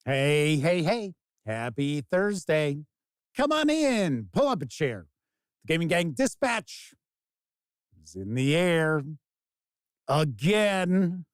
Hey, hey, hey. Happy Thursday. Come on in. Pull up a chair. The Gaming Gang Dispatch is in the air again.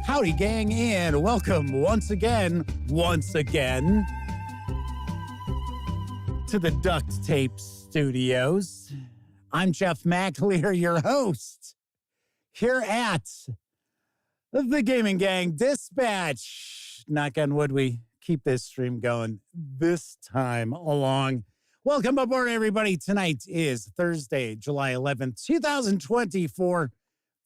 Howdy, gang, and welcome once again, to the Duct Tape Studios. I'm Jeff McAleer, your host, here at the Gaming Gang Dispatch. Knock on wood, we keep this stream going this time along. Welcome aboard, everybody. Tonight is Thursday, July 11th, 2024.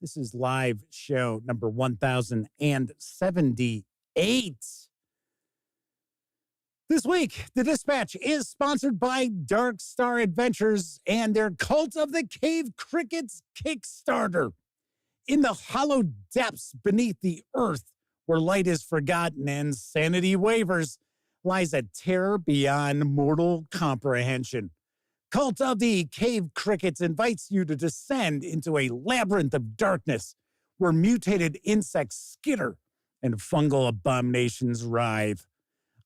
This is live show number 1078. This week, the Dispatch is sponsored by Dark Star Adventures and their Cult of the Cave Crickets Kickstarter. In the hollow depths beneath the earth, where light is forgotten and sanity wavers, lies a terror beyond mortal comprehension. Cult of the Cave Crickets invites you to descend into a labyrinth of darkness where mutated insects skitter and fungal abominations writhe.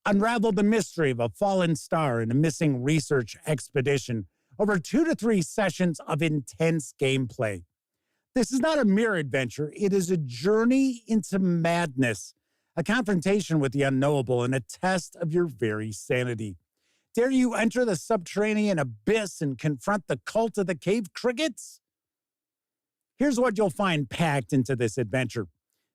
Unravel the mystery of a fallen star in a missing research expedition over 2 to 3 sessions of intense gameplay. This is not a mere adventure. It is a journey into madness, a confrontation with the unknowable, and a test of your very sanity. Dare you enter the subterranean abyss and confront the Cult of the Cave Crickets? Here's what you'll find packed into this adventure.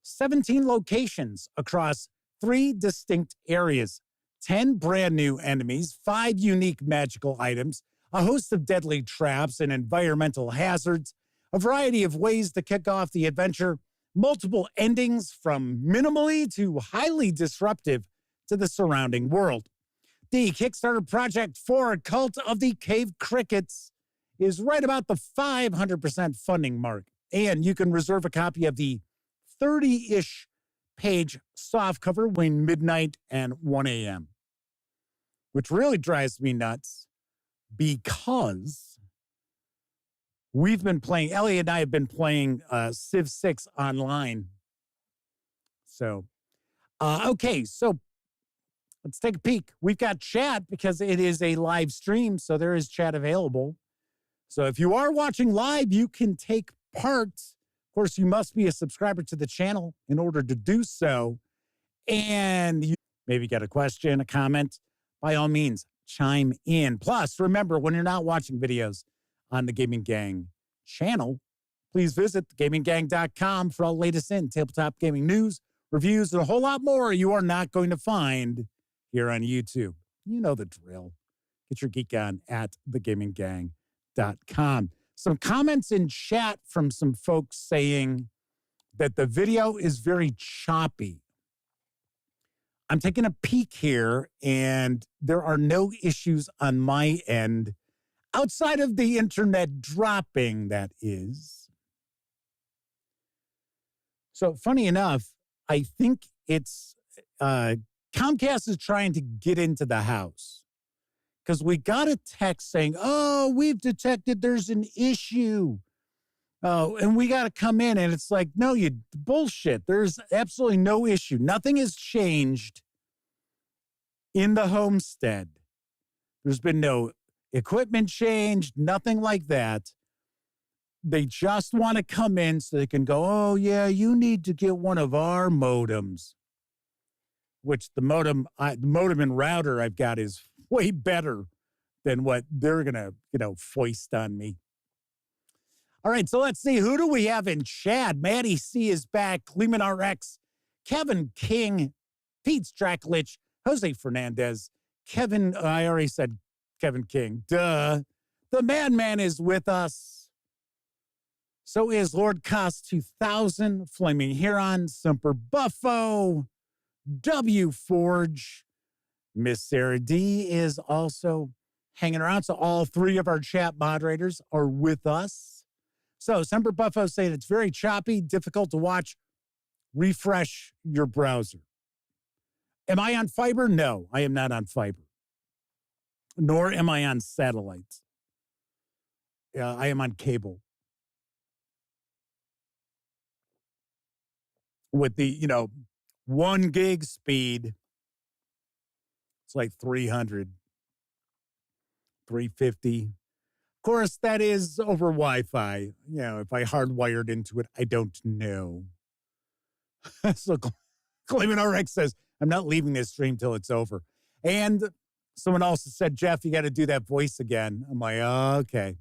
17 locations across 3 distinct areas, 10 brand new enemies, 5 unique magical items, a host of deadly traps and environmental hazards, a variety of ways to kick off the adventure, multiple endings from minimally to highly disruptive to the surrounding world. The Kickstarter project for Cult of the Cave Crickets is right about the 500% funding mark, and you can reserve a copy of the 30-ish page softcover between midnight and 1 a.m., which really drives me nuts because we've been playing, Ellie and I have been playing Civ 6 online. So, okay, so let's take a peek. We've got chat because it is a live stream, so there is chat available. So if you are watching live, you can take part. Of course, you must be a subscriber to the channel in order to do so. And you maybe got a question, a comment. By all means, chime in. Plus, remember, when you're not watching videos on the Gaming Gang channel, please visit thegaminggang.com for all the latest in tabletop gaming news, reviews, and a whole lot more you are not going to find here on YouTube. You know the drill. Get your geek on at thegaminggang.com. Some comments in chat from some folks saying that the video is very choppy. I'm taking a peek here, and there are no issues on my end outside of the internet dropping, that is. So funny enough, I think it's Comcast is trying to get into the house because we got a text saying, oh, we've detected there's an issue. Oh, and we got to come in. And it's like, no, you bullshit. There's absolutely no issue. Nothing has changed in the homestead. There's been no equipment change, nothing like that. They just want to come in so they can go, oh, yeah, you need to get one of our modems. Which the modem and router I've got is way better than what they're going to, foist on me. All right, so let's see. Who do we have in chat? Maddie C is back. Lehman RX, Kevin King, Pete Straklich, Jose Fernandez, Kevin, I already said Kevin King. Duh. The Madman is with us. So is Lord Cost 2000, Flaming Huron, Semper Buffo, W Forge. Miss Sarah D is also hanging around. So all three of our chat moderators are with us. So Semper Buffo saying it's very choppy, difficult to watch. Refresh your browser. Am I on fiber? No, I am not on fiber. Nor am I on satellite. I am on cable. With the, 1 gig speed, it's like 300, 350. Of course, that is over Wi-Fi. If I hardwired into it, I don't know. So Clayman RX says, I'm not leaving this stream till it's over. And someone else said, Jeff, you got to do that voice again. I'm like, oh, okay.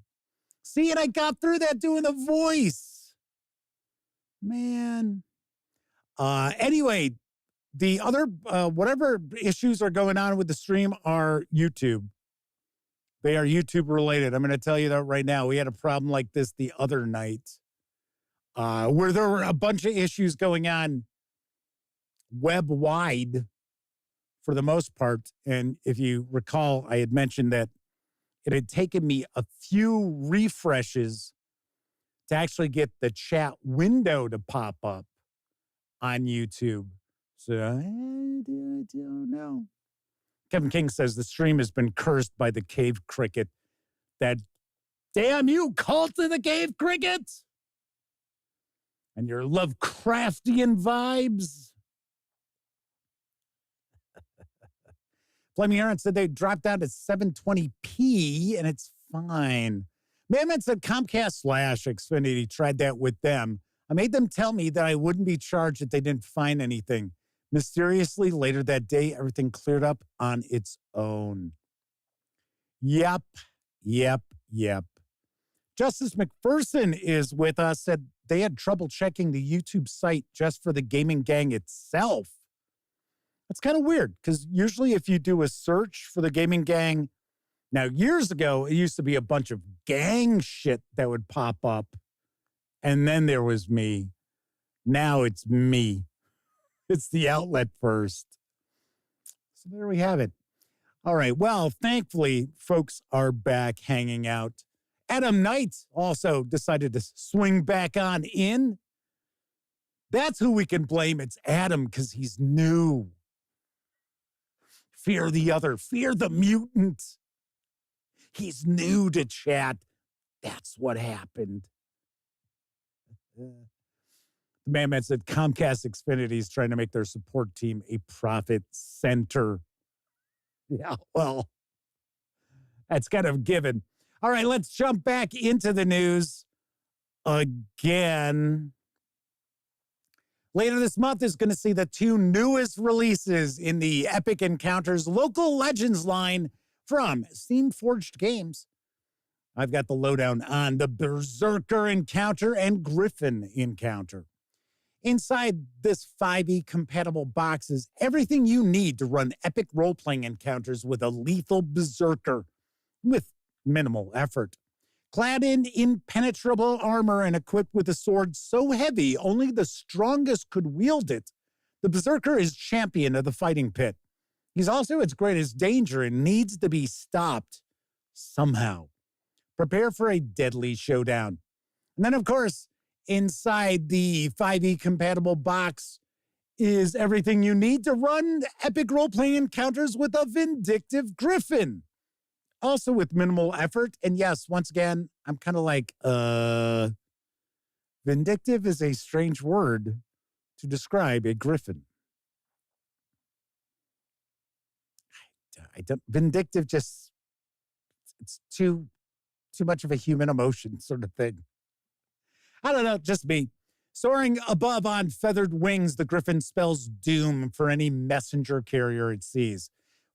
See, and I got through that doing the voice. Man. Anyway, the other, whatever issues are going on with the stream are YouTube. They are YouTube related. I'm going to tell you that right now. We had a problem like this the other night where there were a bunch of issues going on web-wide for the most part. And if you recall, I had mentioned that it had taken me a few refreshes to actually get the chat window to pop up on YouTube. So I don't know. Kevin King says the stream has been cursed by the cave cricket. That damn you, cult of the cave cricket! And your Lovecraftian vibes. Flaming Aaron said they dropped down to 720p and it's fine. Mammoth said Comcast / Xfinity tried that with them. I made them tell me that I wouldn't be charged if they didn't find anything. Mysteriously, later that day, everything cleared up on its own. Yep. Justice McPherson is with us, said they had trouble checking the YouTube site just for the gaming gang itself. That's kind of weird, because usually if you do a search for the gaming gang, now years ago, it used to be a bunch of gang shit that would pop up, and then there was me. Now it's me. It's the outlet first. So there we have it. All right. Well, thankfully, folks are back hanging out. Adam Knight also decided to swing back on in. That's who we can blame. It's Adam, because he's new. Fear the other. Fear the mutant. He's new to chat. That's what happened. The man said Comcast Xfinity is trying to make their support team a profit center. Yeah, well, that's kind of given. All right, let's jump back into the news again. Later this month is going to see the 2 newest releases in the Epic Encounters Local Legends line from Steamforged Games. I've got the lowdown on the Berserker Encounter and Griffin Encounter. Inside this 5e compatible box is everything you need to run epic role-playing encounters with a lethal berserker with minimal effort. Clad in impenetrable armor and equipped with a sword so heavy only the strongest could wield it, the berserker is champion of the fighting pit. He's also its greatest danger and needs to be stopped somehow. Prepare for a deadly showdown. And then, of course, inside the 5e compatible box is everything you need to run epic role-playing encounters with a vindictive griffin. Also with minimal effort. And yes, once again, I'm kind of like, vindictive is a strange word to describe a griffin. Vindictive just, it's too much of a human emotion sort of thing. I don't know, just me. Soaring above on feathered wings, the griffin spells doom for any messenger carrier it sees.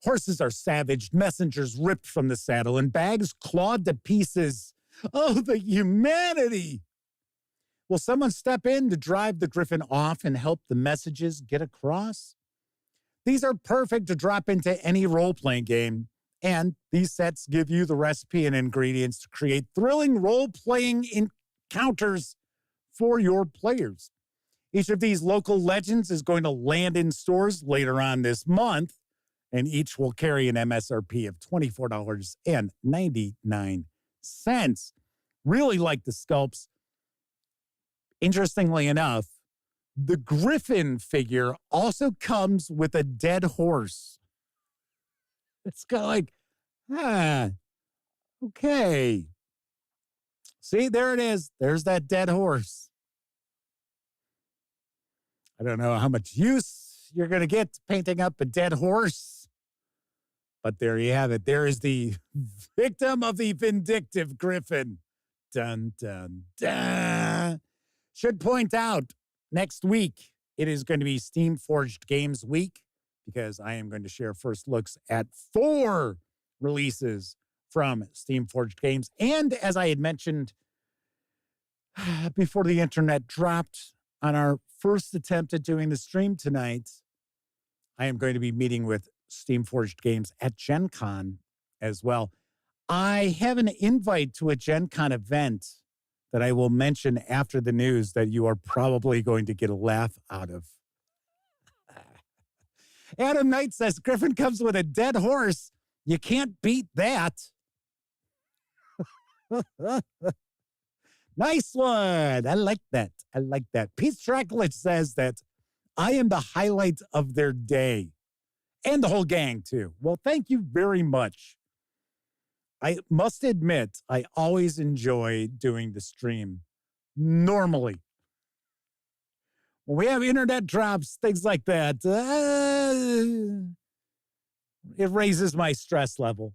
Horses are savaged, messengers ripped from the saddle, and bags clawed to pieces. Oh, the humanity! Will someone step in to drive the griffin off and help the messages get across? These are perfect to drop into any role-playing game, And these sets give you the recipe and ingredients to create thrilling role-playing encounters for your players. Each of these local legends is going to land in stores later on this month, and each will carry an MSRP of $24.99. Really like the sculpts. Interestingly enough, the Griffin figure also comes with a dead horse. It's kind of like, okay. See, there it is. There's that dead horse. I don't know how much use you're going to get painting up a dead horse, but there you have it. There is the victim of the vindictive Griffin. Dun, dun, dun. Should point out, next week, it is going to be Steamforged Games week because I am going to share first looks at 4 releases from Steamforged Games. And as I had mentioned before the internet dropped on our first attempt at doing the stream tonight, I am going to be meeting with Steamforged Games at Gen Con as well. I have an invite to a Gen Con event that I will mention after the news that you are probably going to get a laugh out of. Adam Knight says, Griffin comes with a dead horse. You can't beat that. Nice one. I like that. I like that. Pete Straklich says that I am the highlight of their day. And the whole gang, too. Well, thank you very much. I must admit, I always enjoy doing the stream normally. When we have internet drops, things like that, it raises my stress level.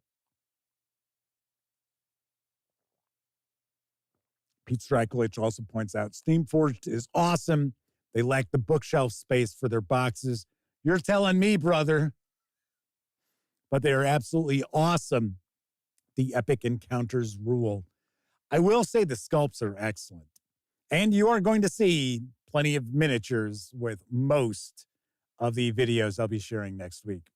Pete Straklich also points out, Steamforged is awesome. They lack the bookshelf space for their boxes. You're telling me, brother. But they are absolutely awesome. The epic encounters rule. I will say the sculpts are excellent. And you are going to see plenty of miniatures with most of the videos I'll be sharing next week.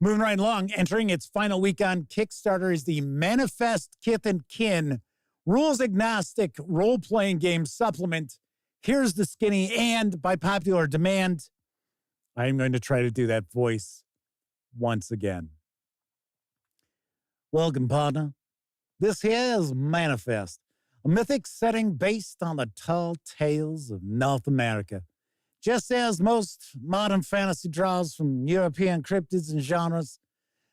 Moving right along, entering its final week on Kickstarter is the Manifest Kith and Kin rules-agnostic role-playing game supplement. Here's the skinny, and by popular demand, I am going to try to do that voice once again. Welcome, partner. This here is Manifest, a mythic setting based on the tall tales of North America. Just as most modern fantasy draws from European cryptids and genres,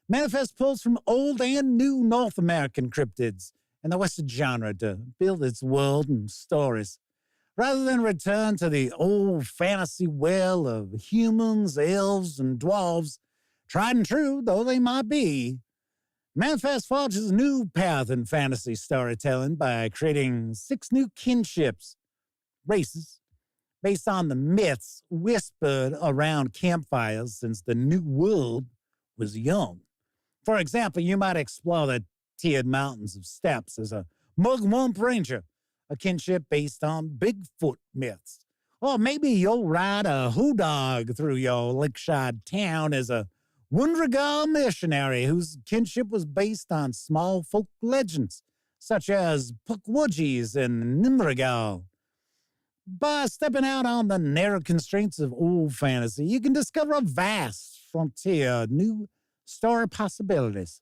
Manifest pulls from old and new North American cryptids and the Western genre to build its world and stories. Rather than return to the old fantasy well of humans, elves, and dwarves, tried and true though they might be, Manifest forges a new path in fantasy storytelling by creating 6 new kinships, races, based on the myths whispered around campfires since the New World was young. For example, you might explore the tiered mountains of steppes as a Mugwump Ranger, a kinship based on Bigfoot myths. Or maybe you'll ride a hoodog through your lakeshide town as a Wundragal missionary whose kinship was based on small folk legends, such as Pukwudgies and Nimrigal. By stepping out on the narrow constraints of old fantasy, you can discover a vast frontier of new story possibilities.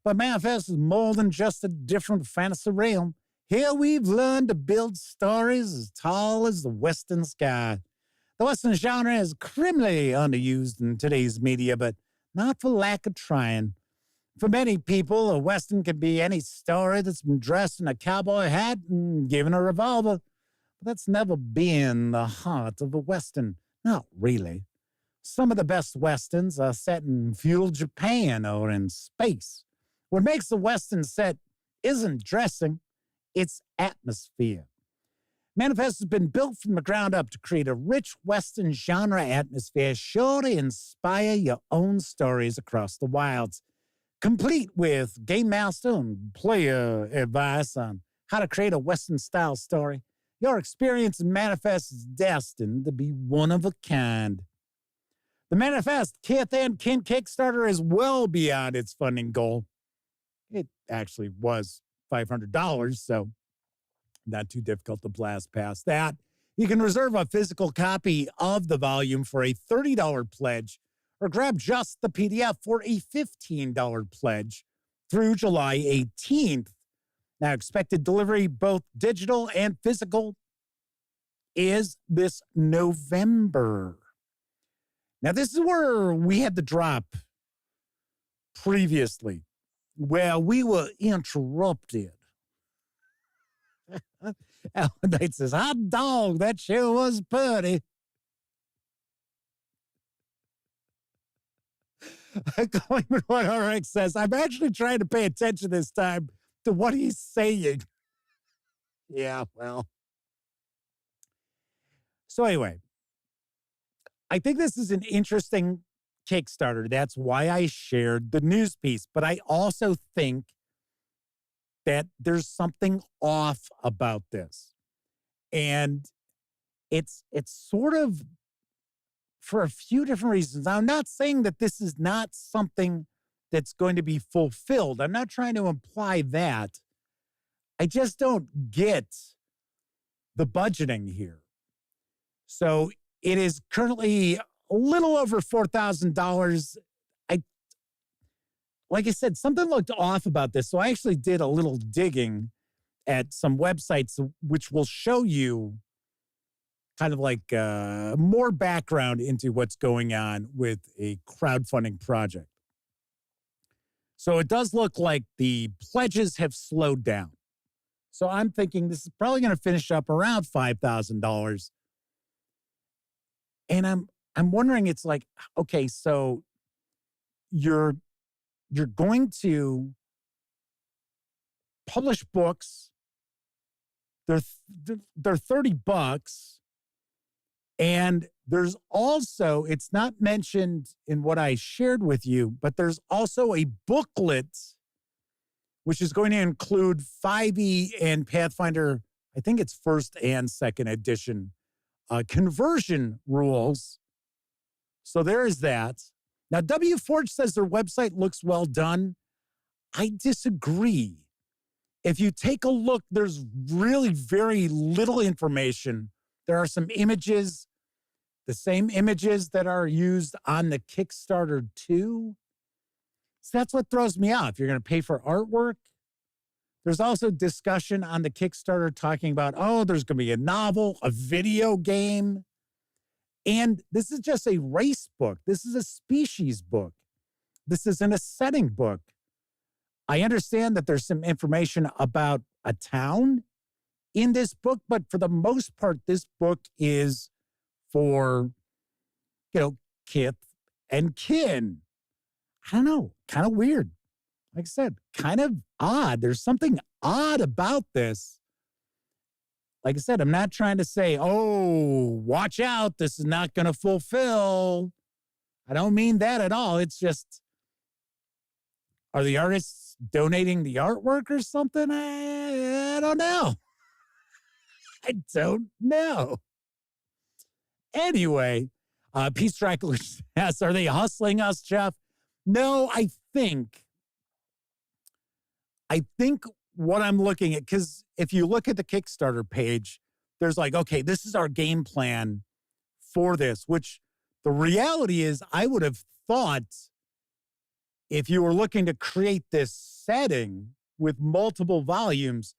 But Manifest is more than just a different fantasy realm. Here we've learned to build stories as tall as the western sky. The Western genre is criminally underused in today's media, but not for lack of trying. For many people, a Western can be any story that's been dressed in a cowboy hat and given a revolver. But that's never been the heart of a Western. Not really. Some of the best Westerns are set in feudal Japan or in space. What makes a Western set isn't dressing, it's atmosphere. Manifest has been built from the ground up to create a rich Western genre atmosphere sure to inspire your own stories across the wilds, complete with game master and player advice on how to create a Western-style story. Your experience in Manifest is destined to be one of a kind. The The Manifest Kith and Kin Kickstarter is well beyond its funding goal. It actually was $500, so not too difficult to blast past that. You can reserve a physical copy of the volume for a $30 pledge or grab just the PDF for a $15 pledge through July 18th. Now, expected delivery, both digital and physical, is this November. Now, this is where we had the drop previously. Well, we were interrupted. Alan Knight says, hot dog, that sure was putty. Coleman 1RX says, I'm actually trying to pay attention this time to what he's saying. Yeah, well. So anyway, I think this is an interesting Kickstarter. That's why I shared the news piece. But I also think that there's something off about this. And it's sort of for a few different reasons. Now, I'm not saying that this is not something that's going to be fulfilled. I'm not trying to imply that. I just don't get the budgeting here. So it is currently a little over $4,000. Like I said, something looked off about this. So I actually did a little digging at some websites, which will show you kind of like more background into what's going on with a crowdfunding project. So it does look like the pledges have slowed down. So I'm thinking this is probably going to finish up around $5,000. And I'm wondering, it's like, okay, so you're going to publish books. They're $30. And there's also, it's not mentioned in what I shared with you, but there's also a booklet, which is going to include 5e and Pathfinder, I think it's first and second edition, conversion rules. So there is that. Now, WForge says their website looks well done. I disagree. If you take a look, there's really very little information. There are some images, the same images that are used on the Kickstarter too. So that's what throws me off. You're going to pay for artwork. There's also discussion on the Kickstarter talking about, there's going to be a novel, a video game. And this is just a race book. This is a species book. This isn't a setting book. I understand that there's some information about a town in this book, but for the most part, this book is for, kith and kin. I don't know, kind of weird. Like I said, kind of odd. There's something odd about this. Like I said, I'm not trying to say, watch out, this is not going to fulfill. I don't mean that at all. It's just, are the artists donating the artwork or something? I don't know. I don't know. Anyway, Peace Tracker asks, are they hustling us, Jeff? No, I think what I'm looking at, because if you look at the Kickstarter page, there's like, okay, this is our game plan for this, which the reality is I would have thought if you were looking to create this setting with multiple volumes,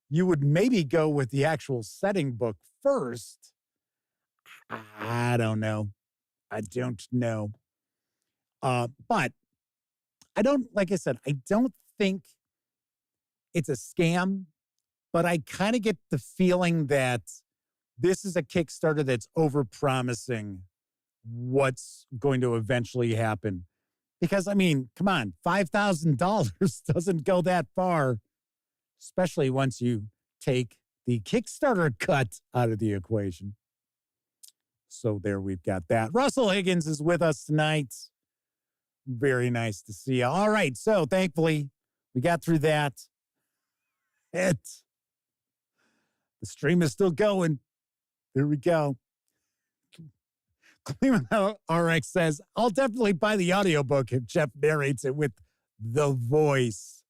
you would maybe go with the actual setting book first. I don't know. I don't know. But I don't, like I said, I don't think it's a scam, but I kind of get the feeling that this is a Kickstarter that's overpromising what's going to eventually happen. Because, I mean, come on, $5,000 doesn't go that far, especially once you take the Kickstarter cut out of the equation. So there we've got that. Russell Higgins is with us tonight. Very nice to see you. All right, so thankfully we got through that. The stream is still going. There we go. Cleveland RX says, I'll definitely buy the audiobook if Jeff narrates it with the voice.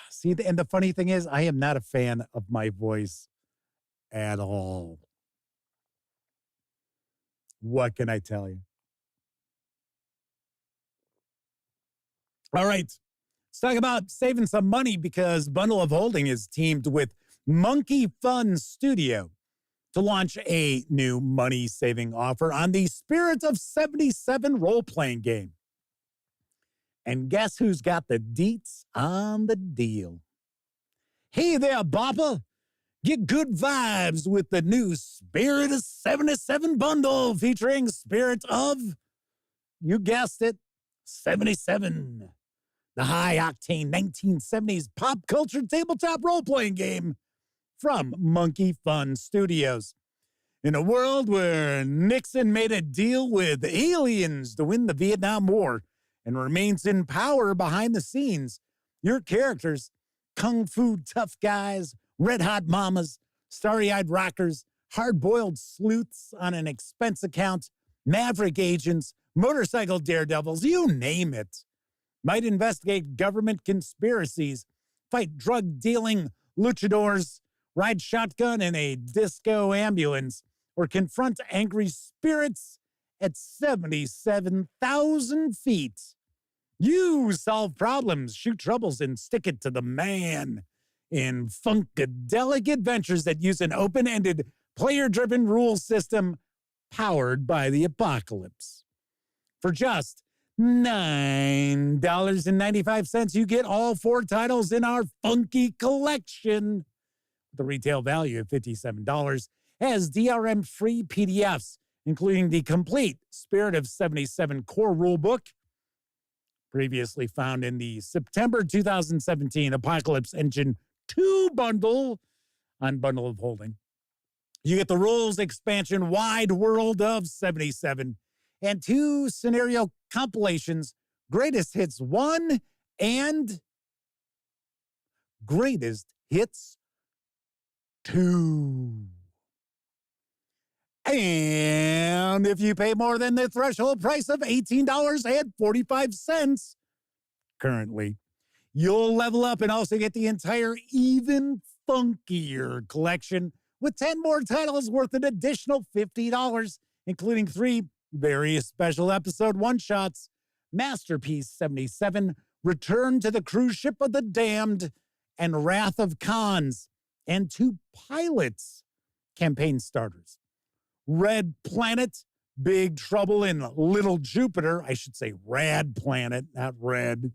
See, and the funny thing is, I am not a fan of my voice at all. What can I tell you? All right. Let's talk about saving some money because Bundle of Holding is teamed with Monkeyfun Studio to launch a new money-saving offer on the Spirit of 77 role-playing game. And guess who's got the deets on the deal? Hey there, Bopper. Get good vibes with the new Spirit of 77 bundle featuring Spirit of, you guessed it, 77. The high-octane 1970s pop culture tabletop role-playing game from Monkeyfun Studios. In a world where Nixon made a deal with aliens to win the Vietnam War and remains in power behind the scenes, your characters, kung fu tough guys, red-hot mamas, starry-eyed rockers, hard-boiled sleuths on an expense account, maverick agents, motorcycle daredevils, you name it, might investigate government conspiracies, fight drug-dealing luchadors, ride shotgun in a disco ambulance, or confront angry spirits at 77,000 feet. You solve problems, shoot troubles, and stick it to the man in funkadelic adventures that use an open-ended, player-driven rules system powered by the apocalypse. For just $9.95, you get all 4 titles in our funky collection. The retail value of $57 has DRM-free PDFs, including the complete Spirit of 77 core rulebook, previously found in the September 2017 Apocalypse Engine 2 bundle on Bundle of Holding. You get the rules expansion Wide World of 77 and 2 scenario compilations, Greatest Hits 1 and Greatest Hits 2. And if you pay more than the threshold price of $18.45 currently, you'll level up and also get the entire even funkier collection with 10 more titles worth an additional $50, including 3 very special episode one-shots, Masterpiece 77, Return to the Cruise Ship of the Damned, and Wrath of Khans, and 2 pilots campaign starters. Red Planet, Big Trouble in Little Jupiter. I should say Rad Planet, not Red.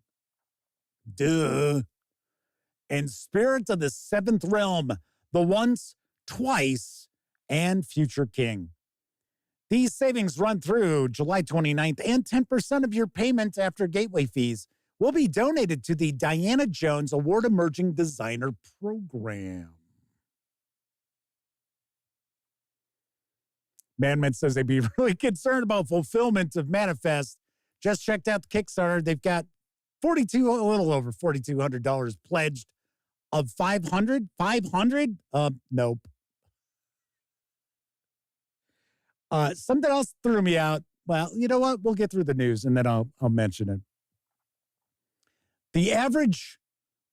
Duh. And Spirit of the Seventh Realm, The Once, Twice, and Future King. These savings run through July 29th, and 10% of your payment after gateway fees will be donated to the Diana Jones Award Emerging Designer Program. Manman says they'd be really concerned about fulfillment of Manifest. Just checked out the Kickstarter. They've got a little over $4,200 pledged of 500. 500? Nope. Something else threw me out. Well, you know what? We'll get through the news and then I'll mention it. The average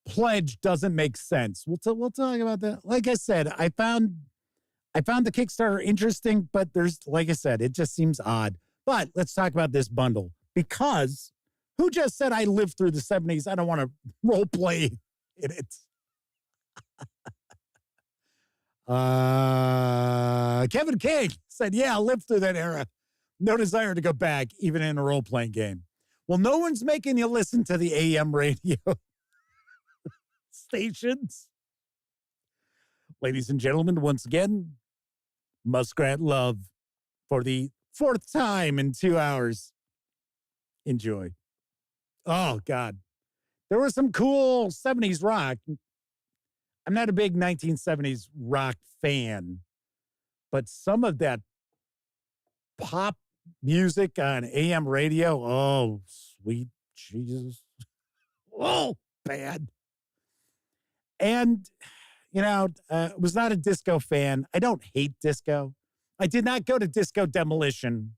pledge doesn't make sense. We'll talk about that. Like I said, I found the Kickstarter interesting, but there's, like I said, it just seems odd. But let's talk about this bundle, because who just said I lived through the 70s? I don't want to role play in it. Kevin King said, yeah, I lived through that era. No desire to go back, even in a role-playing game. Well, no one's making you listen to the AM radio stations. Ladies and gentlemen, once again, Muskrat Love for the 4th time in 2 hours. Enjoy. Oh, God. There was some cool 70s rock. I'm not a big 1970s rock fan, but some of that pop music on AM radio, oh, sweet Jesus. Oh, bad. And, was not a disco fan. I don't hate disco, I did not go to Disco Demolition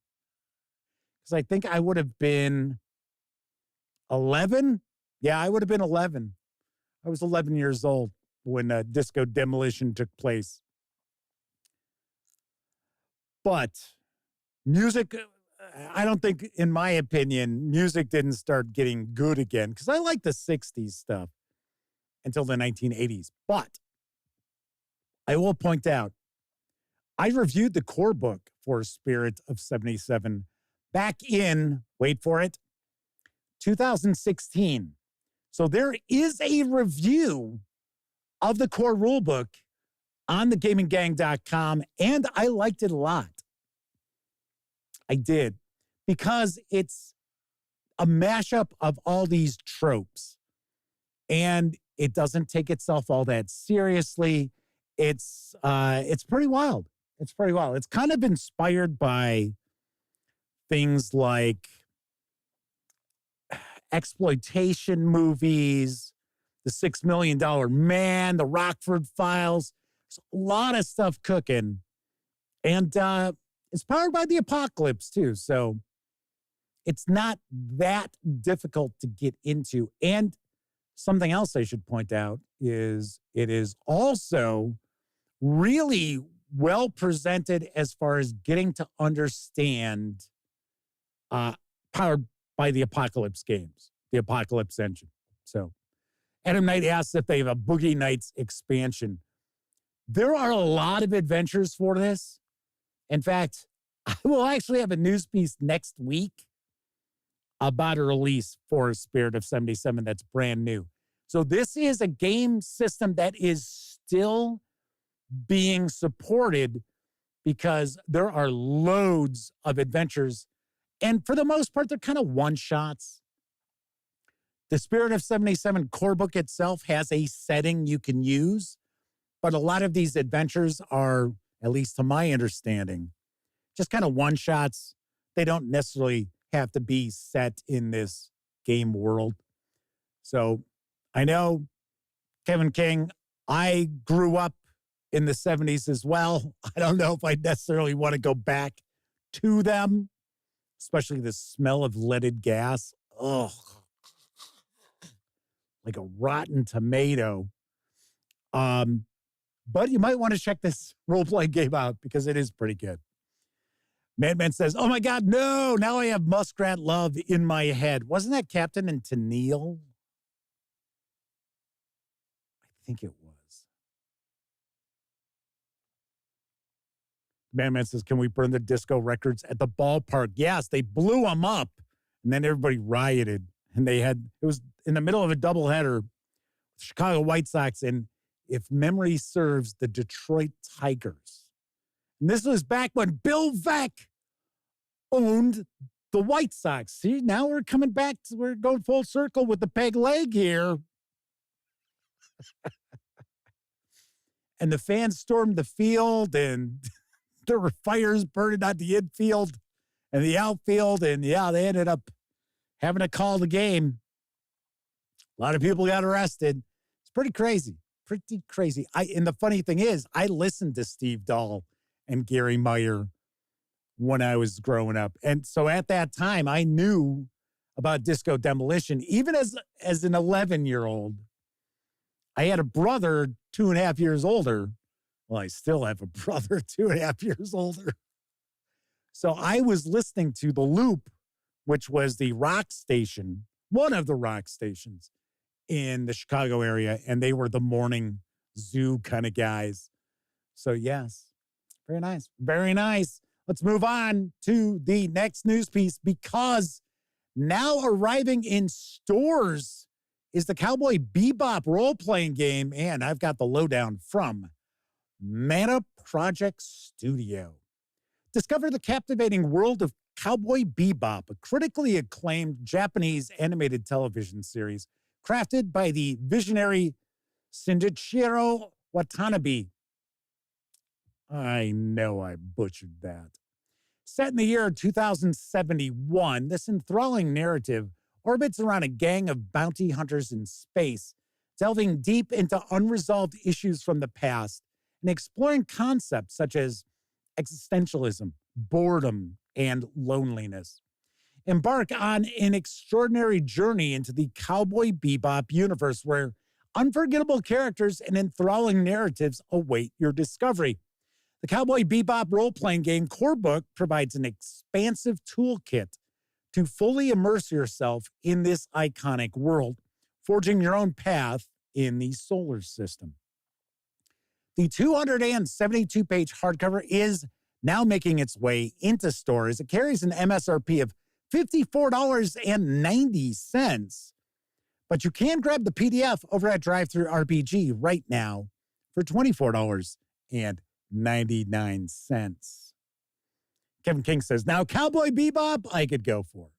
because I think I would have been 11. Yeah, I would have been 11. I was 11 years old when Disco Demolition took place. But music, I don't think, in my opinion, music didn't start getting good again because I like the 60s stuff until the 1980s. But I will point out, I reviewed the core book for Spirit of 77 back in, wait for it, 2016. So there is a review of the core rulebook on thegaminggang.com, and I liked it a lot. I did, because it's a mashup of all these tropes, and it doesn't take itself all that seriously. It's pretty wild. It's pretty wild. It's kind of inspired by things like exploitation movies, The $6 Million Man, The Rockford Files. There's a lot of stuff cooking. And it's powered by the apocalypse, too. So it's not that difficult to get into. And something else I should point out is it is also really well presented as far as getting to understand powered by the Apocalypse games, the Apocalypse engine. So Adam Knight asks if they have a Boogie Nights expansion. There are a lot of adventures for this. In fact, I will actually have a news piece next week about a release for Spirit of 77 that's brand new. So this is a game system that is still being supported because there are loads of adventures. And for the most part, they're kind of one-shots. The Spirit of 77 core book itself has a setting you can use, but a lot of these adventures are, at least to my understanding, just kind of one-shots. They don't necessarily have to be set in this game world. So I know, Kevin King, I grew up in the 70s as well. I don't know if I necessarily want to go back to them, especially the smell of leaded gas. Ugh. Like a rotten tomato. But you might want to check this role-playing game out because it is pretty good. Madman says, oh my God, no, now I have Muskrat Love in my head. Wasn't that Captain and Tennille? I think it was. Madman says, can we burn the disco records at the ballpark? Yes, they blew them up, and then everybody rioted. And it was in the middle of a doubleheader, Chicago White Sox, and if memory serves, the Detroit Tigers. And this was back when Bill Veeck owned the White Sox. See, now we're coming back. We're going full circle with the peg leg here. And the fans stormed the field, and there were fires burning on the infield and the outfield. And yeah, they ended up having to call the game. A lot of people got arrested. It's pretty crazy. Pretty crazy. And the funny thing is, I listened to Steve Dahl and Gary Meyer when I was growing up. And so at that time, I knew about Disco Demolition, even as an 11-year-old. I had a brother 2.5 years older. Well, I still have a brother 2.5 years older. So I was listening to The Loop, which was the rock station, one of the rock stations in the Chicago area, and they were the morning zoo kind of guys. So yes, very nice. Very nice. Let's move on to the next news piece, because now arriving in stores is the Cowboy Bebop role-playing game, and I've got the lowdown from Mana Project Studio. Discover the captivating world of Cowboy Bebop, a critically acclaimed Japanese animated television series crafted by the visionary Shinichiro Watanabe. I know I butchered that. Set in the year 2071, this enthralling narrative orbits around a gang of bounty hunters in space, delving deep into unresolved issues from the past and exploring concepts such as existentialism, boredom, and loneliness. Embark on an extraordinary journey into the Cowboy Bebop universe where unforgettable characters and enthralling narratives await your discovery. The Cowboy Bebop role-playing game core book provides an expansive toolkit to fully immerse yourself in this iconic world, forging your own path in the solar system. The 272-page hardcover is now making its way into stores. It carries an MSRP of $54.90, but you can grab the PDF over at Drive-Thru RPG right now for $24.99. Kevin King says, now Cowboy Bebop, I could go for.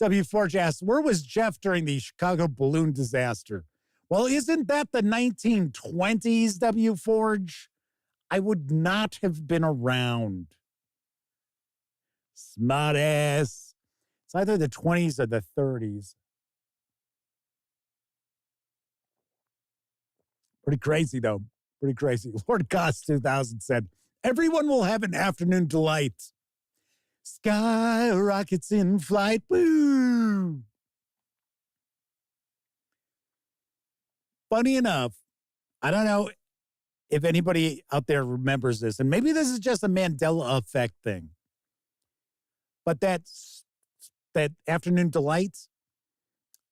W4 asks, where was Jeff during the Chicago balloon disaster? Well, isn't that the 1920s, W. Forge? I would not have been around. Smart ass. It's either the 20s or the 30s. Pretty crazy, though. Pretty crazy. Lord Cost 2000 said, everyone will have an afternoon delight. Sky rockets in flight. Woo! Funny enough, I don't know if anybody out there remembers this, and maybe this is just a Mandela effect thing, but that afternoon delight,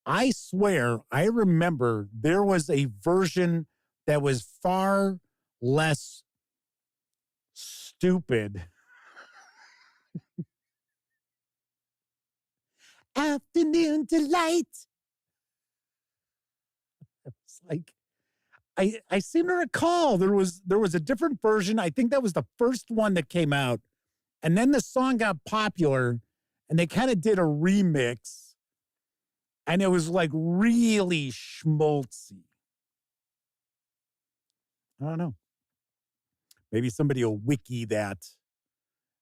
I swear I remember there was a version that was far less stupid. Afternoon delight. It's like I seem to recall there was a different version. I think that was the first one that came out. And then the song got popular and they kind of did a remix. And it was like really schmaltzy. I don't know. Maybe somebody will wiki that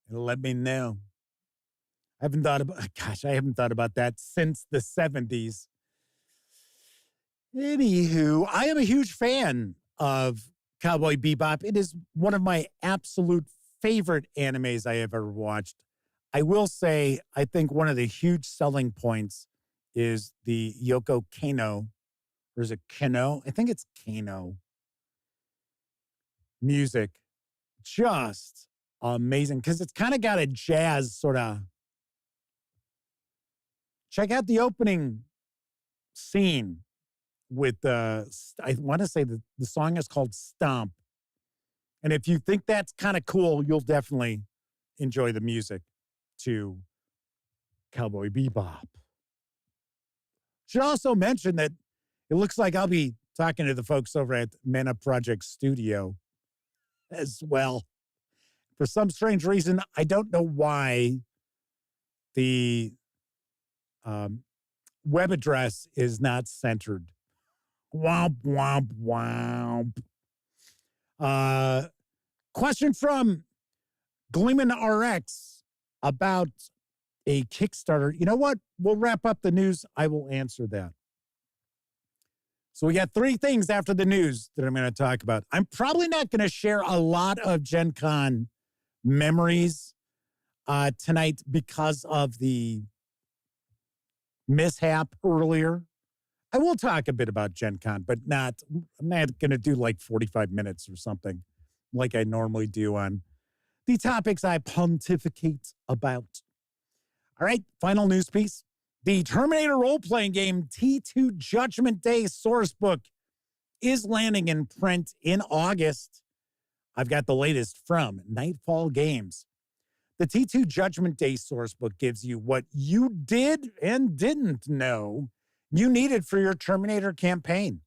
and let me know. I haven't thought about that since the 70s. Anywho, I am a huge fan of Cowboy Bebop. It is one of my absolute favorite animes I have ever watched. I will say, I think one of the huge selling points is the Yoko Kanno, or is it Kano? I think it's Kano. Music. Just amazing, because it's kind of got a jazz sort of. Check out the opening scene with I want to say the song is called Stomp. And if you think that's kind of cool, you'll definitely enjoy the music to Cowboy Bebop. Should also mention that it looks like I'll be talking to the folks over at Mana Project Studio as well. For some strange reason, I don't know why the web address is not centered. Womp, womp, womp. Question from Gleeman RX about a Kickstarter. You know what? We'll wrap up the news. I will answer that. So we got three things after the news that I'm going to talk about. I'm probably not going to share a lot of Gen Con memories tonight because of the mishap earlier. I will talk a bit about Gen Con, but I'm not going to do like 45 minutes or something like I normally do on the topics I pontificate about. All right, final news piece. The Terminator role-playing game T2 Judgment Day source book is landing in print in August. I've got the latest from Nightfall Games. The T2 Judgment Day source book gives you what you did and didn't know you needed for your Terminator campaign.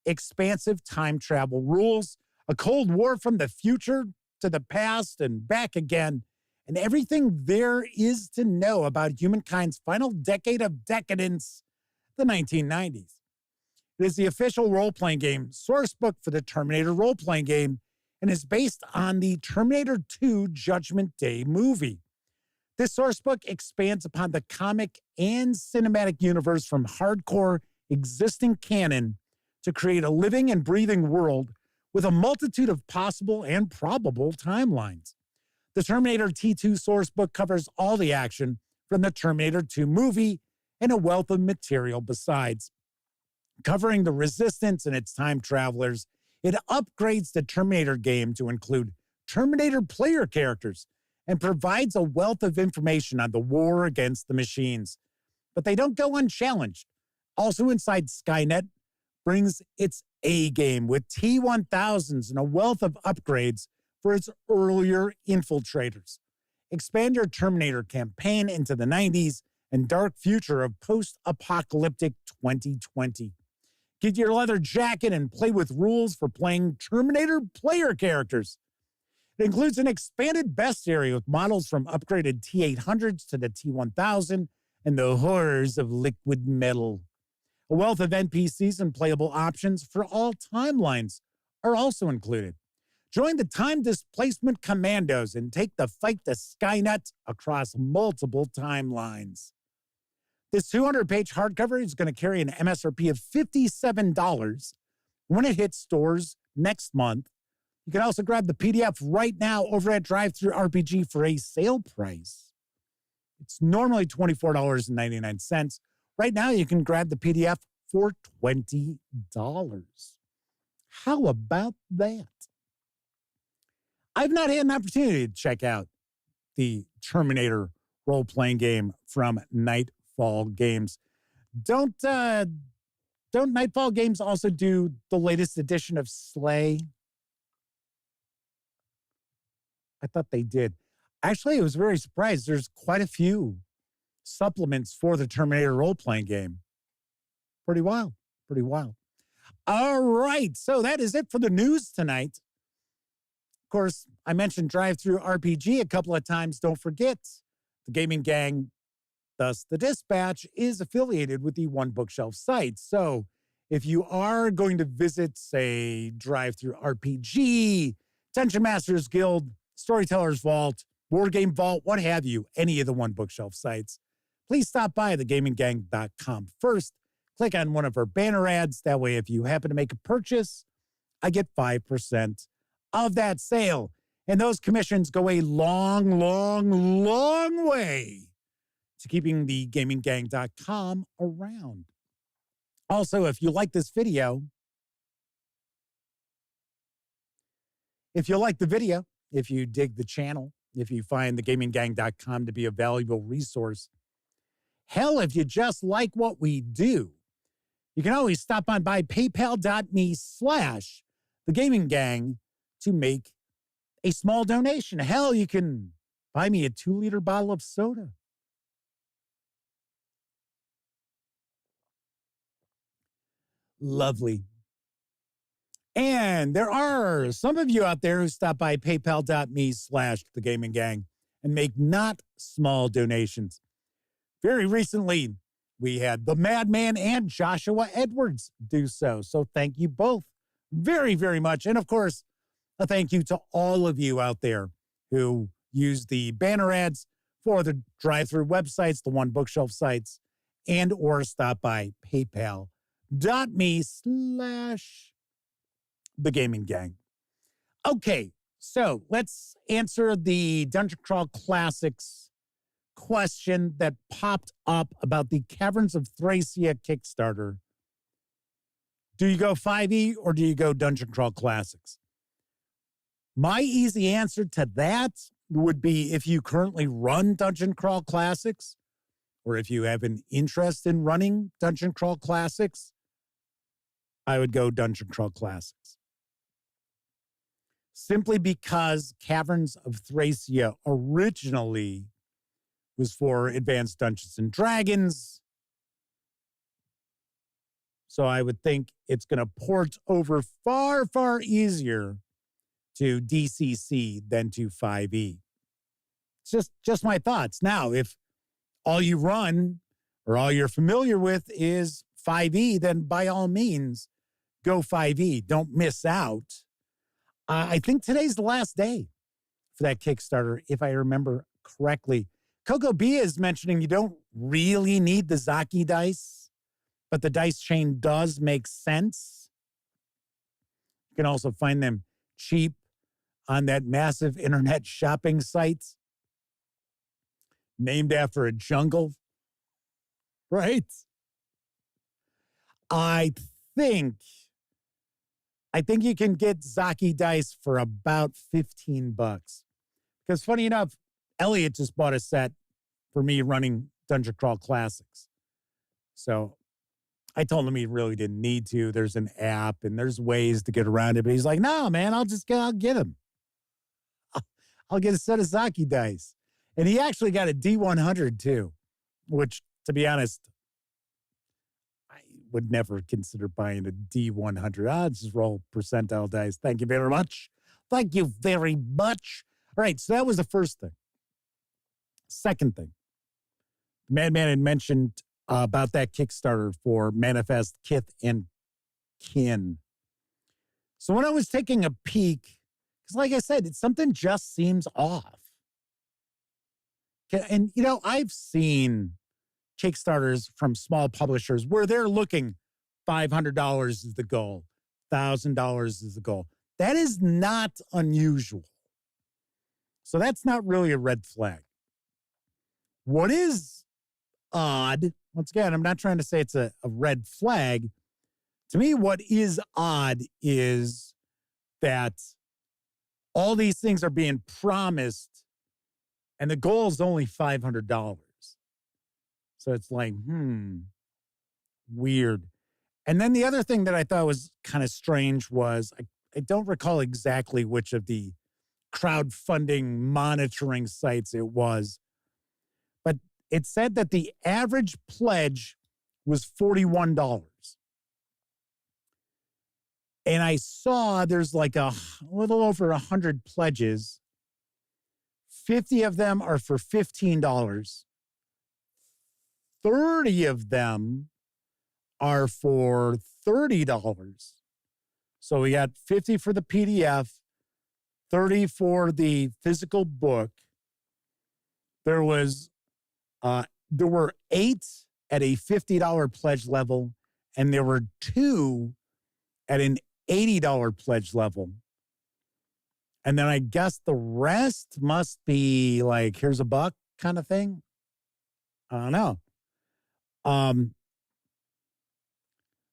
Expansive time travel rules, a Cold War from the future to the past and back again, and everything there is to know about humankind's final decade of decadence, the 1990s. It is the official role-playing game source book for the Terminator role-playing game and is based on the Terminator 2 Judgment Day movie. This source book expands upon the comic and cinematic universe from hardcore existing canon to create a living and breathing world with a multitude of possible and probable timelines. The Terminator T2 sourcebook covers all the action from the Terminator 2 movie and a wealth of material besides. Covering the Resistance and its time travelers, it upgrades the Terminator game to include Terminator player characters and provides a wealth of information on the war against the machines. But they don't go unchallenged. Also inside Skynet brings its A game with T-1000s and a wealth of upgrades for its earlier infiltrators. Expand your Terminator campaign into the 90s and dark future of post-apocalyptic 2020. Get your leather jacket and play with rules for playing Terminator player characters. It includes an expanded bestiary with models from upgraded T-800s to the T-1000 and the horrors of liquid metal. A wealth of NPCs and playable options for all timelines are also included. Join the Time Displacement Commandos and take the fight to Skynet across multiple timelines. This 200-page hardcover is going to carry an MSRP of $57 when it hits stores next month. You can also grab the PDF right now over at DriveThruRPG for a sale price. It's normally $24.99. Right now, you can grab the PDF for $20. How about that? I've not had an opportunity to check out the Terminator role-playing game from Nightfall Games. Don't Nightfall Games also do the latest edition of Slay? I thought they did. Actually, I was very surprised. There's quite a few supplements for the Terminator role-playing game. Pretty wild. Pretty wild. All right. So that is it for the news tonight. Of course, I mentioned DriveThruRPG a couple of times. Don't forget, the Gaming Gang, thus the Dispatch, is affiliated with the One Bookshelf site. So if you are going to visit, say, DriveThruRPG, Dungeon Masters Guild, Storyteller's Vault, Board Game Vault, what have you, any of the One Bookshelf sites, please stop by thegaminggang.com first. Click on one of our banner ads. That way, if you happen to make a purchase, I get 5% of that sale. And those commissions go a long, long, long way to keeping the gaminggang.com around. Also, if you like this video, if you like the video, if you dig the channel, if you find thegaminggang.com to be a valuable resource, hell, if you just like what we do, you can always stop on by paypal.me/thegaminggang to make a small donation. Hell, you can buy me a 2-liter bottle of soda. Lovely. And there are some of you out there who stop by paypal.me/thegaminggang and make not small donations. Very recently, we had the Madman and Joshua Edwards do so. So thank you both very, very much. And of course, a thank you to all of you out there who use the banner ads for the drive-through websites, the One Bookshelf sites, and or stop by paypal.me/thegaminggang. Okay, so let's answer the Dungeon Crawl Classics question that popped up about the Caverns of Thracia Kickstarter. Do you go 5e or do you go Dungeon Crawl Classics? My easy answer to that would be if you currently run Dungeon Crawl Classics, or if you have an interest in running Dungeon Crawl Classics, I would go Dungeon Crawl Classics. Simply because Caverns of Thracia originally was for Advanced Dungeons and Dragons. So I would think it's going to port over far, far easier to DCC than to 5e. It's just my thoughts. Now, if all you run or all you're familiar with is 5e, then by all means, go 5e. Don't miss out. I think today's the last day for that Kickstarter, if I remember correctly. Coco B is mentioning you don't really need the Zaki dice, but the dice chain does make sense. You can also find them cheap on that massive internet shopping site named after a jungle, right? I think you can get Zaki dice for about $15. Because funny enough, Elliot just bought a set for me running Dungeon Crawl Classics. So I told him he really didn't need to. There's an app and there's ways to get around it. But he's like, no, man, I'll get him. I'll get a set of Zaki dice. And he actually got a D100 too, which, to be honest, I would never consider buying a D100. I'll just roll percentile dice. Thank you very much. Thank you very much. All right, so that was the first thing. Second thing, Madman had mentioned about that Kickstarter for Manifest Kith and Kin. So when I was taking a peek, because like I said, something just seems off. And, I've seen Kickstarters from small publishers where they're looking $500 is the goal, $1,000 is the goal. That is not unusual. So that's not really a red flag. What is odd, once again, I'm not trying to say it's a red flag. To me, what is odd is that all these things are being promised and the goal is only $500. So it's like, weird. And then the other thing that I thought was kind of strange was I don't recall exactly which of the crowdfunding monitoring sites it was, but it said that the average pledge was $41. And I saw there's like a little over 100 pledges. 50 of them are for $15. 30 of them are for $30. So we got 50 for the PDF, 30 for the physical book. There were 8 at a $50 pledge level, and there were 2 at an $80 pledge level. And then I guess the rest must be like, here's $1 kind of thing. I don't know.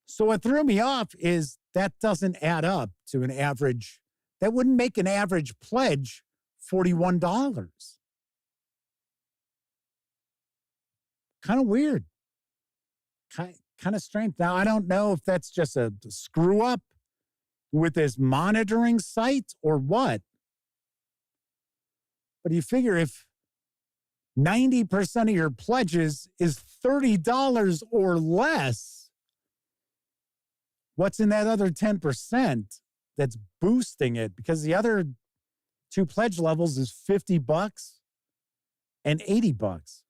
So what threw me off is that doesn't add up to an average. That wouldn't make an average pledge $41. Kind of weird. Kind of strange. Now, I don't know if that's just a screw up with this monitoring site or what. But you figure if 90% of your pledges is $30 or less, what's in that other 10% that's boosting it? Because the other 2 pledge levels is $50 and $80.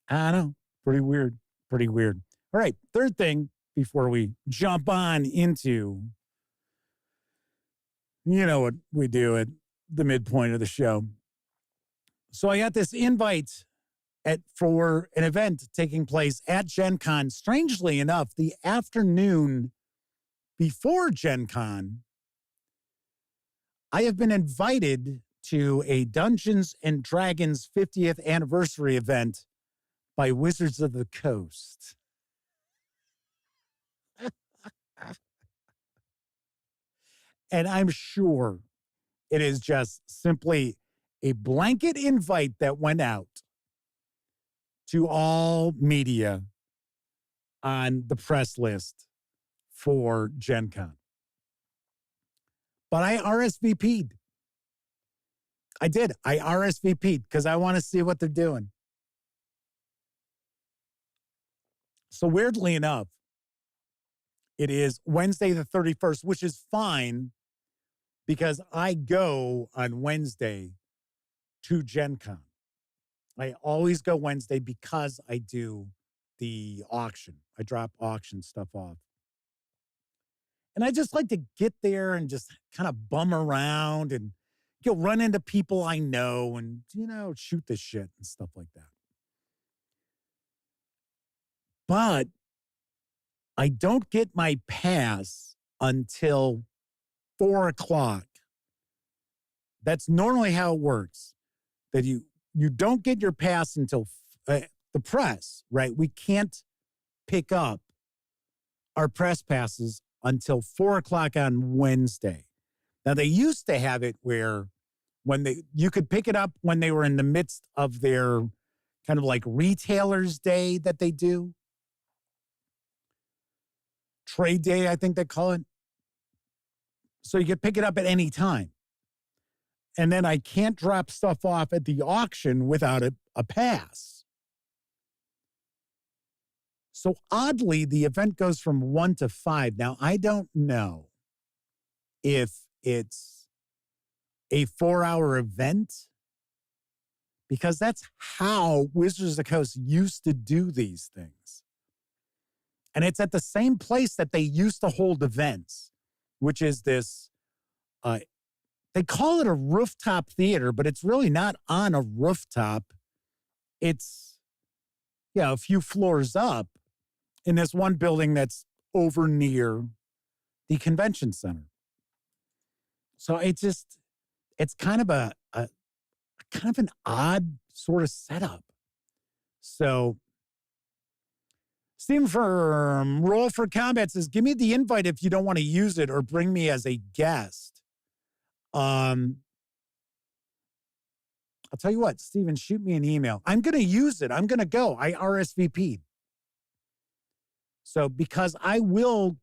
I don't know. Pretty weird. Pretty weird. All right. Third thing before we jump on into, what we do at the midpoint of the show. So I got this invite for an event taking place at Gen Con. Strangely enough, the afternoon before Gen Con, I have been invited to a Dungeons and Dragons 50th anniversary event by Wizards of the Coast. And I'm sure it is just simply a blanket invite that went out to all media on the press list for Gen Con. But I RSVP'd. I did. I RSVP'd because I want to see what they're doing. So weirdly enough, it is Wednesday the 31st, which is fine because I go on Wednesday to Gen Con. I always go Wednesday because I do the auction. I drop auction stuff off. And I just like to get there and just kind of bum around and run into people I know and, shoot the shit and stuff like that. But I don't get my pass until 4 o'clock. That's normally how it works. That you don't get your pass until the press, right? We can't pick up our press passes until 4 o'clock on Wednesday. Now, they used to have it where you could pick it up when they were in the midst of their kind of like retailers day that they do. Trade day, I think they call it. So you could pick it up at any time. And then I can't drop stuff off at the auction without a pass. So oddly, the event goes from 1 to 5. Now, I don't know if it's a 4-hour event, because that's how Wizards of the Coast used to do these things. And it's at the same place that they used to hold events, which is this, they call it a rooftop theater, but it's really not on a rooftop. It's, a few floors up in this one building that's over near the convention center. So it's kind of a kind of an odd sort of setup. So Steam Firm Roll for Combat says, give me the invite if you don't want to use it or bring me as a guest. I'll tell you what, Steven, shoot me an email. I'm going to use it. I'm going to go. I RSVP'd. So because I will,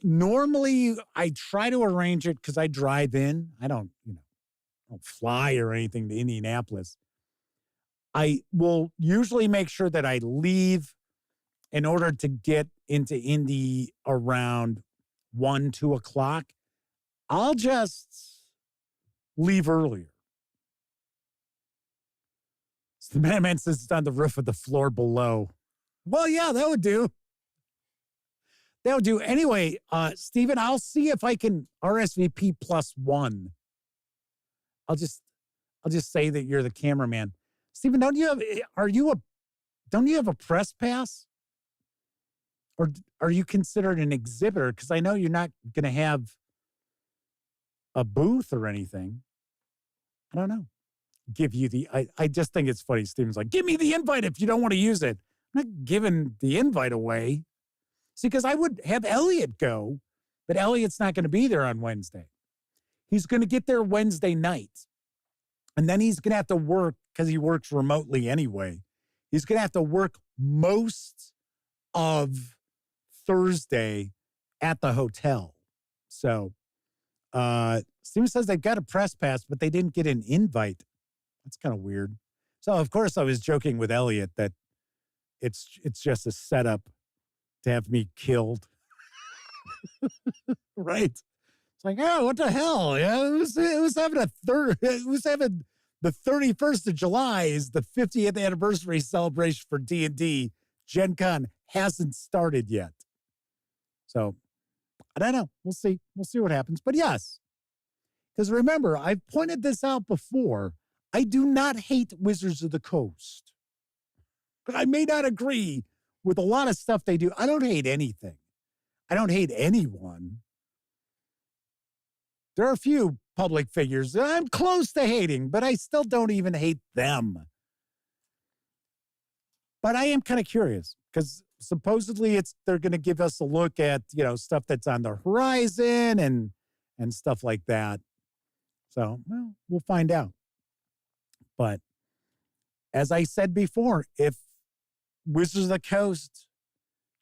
normally I try to arrange it because I drive in. I don't fly or anything to Indianapolis. I will usually make sure that I leave in order to get into Indy around 1, 2 o'clock. I'll just leave earlier. So the man says it's on the roof of the floor below. Well, yeah, that would do. That would do. Anyway, Stephen, I'll see if I can RSVP +1. I'll just say that you're the cameraman. Stephen, don't you have a press pass? Or are you considered an exhibitor? Because I know you're not going to have a booth or anything. I don't know. I just think it's funny. Steven's like, give me the invite if you don't want to use it. I'm not giving the invite away. See, because I would have Elliot go, but Elliot's not going to be there on Wednesday. He's going to get there Wednesday night. And then he's going to have to work, because he works remotely anyway. He's going to have to work most of Thursday at the hotel. So Steven says they've got a press pass, but they didn't get an invite. That's kind of weird. So, of course, I was joking with Elliot that it's just a setup to have me killed. Right? It's like, oh, what the hell? Yeah, it was having the 31st of July is the 50th anniversary celebration for D&D. Gen Con hasn't started yet. So, I don't know. We'll see. We'll see what happens. But yes, because remember, I've pointed this out before. I do not hate Wizards of the Coast. But I may not agree with a lot of stuff they do. I don't hate anything. I don't hate anyone. There are a few public figures that I'm close to hating, but I still don't even hate them. But I am kind of curious because supposedly they're going to give us a look at, stuff that's on the horizon and stuff like that. So, well, we'll find out. But as I said before, if Wizards of the Coast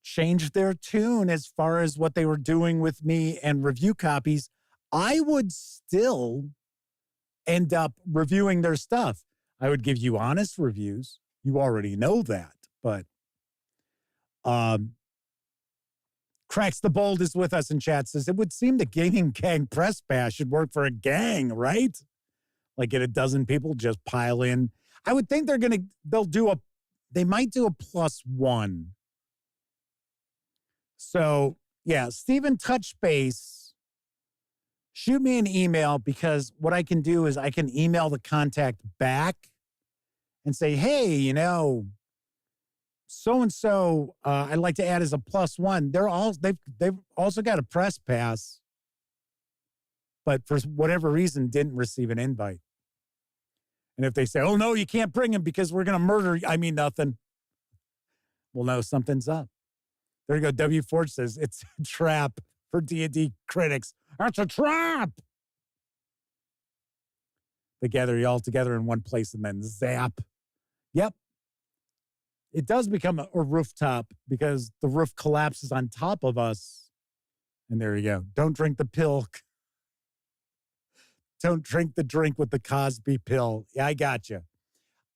changed their tune as far as what they were doing with me and review copies, I would still end up reviewing their stuff. I would give you honest reviews. You already know that. But Cracks the Bold is with us in chat, says, it would seem the Gaming Gang Press Pass should work for a gang, right? Like get a dozen people just pile in. I would think they might do a +1. So, yeah, Stephen, touch base. Shoot me an email, because what I can do is I can email the contact back and say, hey, so-and-so, I'd like to add as a +1. They've also got a press pass. but for whatever reason didn't receive an invite. And if they say, oh, no, you can't bring him because we're going to murder you, I mean nothing. Well, no, something's up. There you go. W. Forge says it's a trap for D&D critics. That's a trap. They gather you all together in one place and then zap. Yep. It does become a rooftop because the roof collapses on top of us. And there you go. Don't drink the pill. Don't drink the drink with the Cosby pill. Yeah, I got you.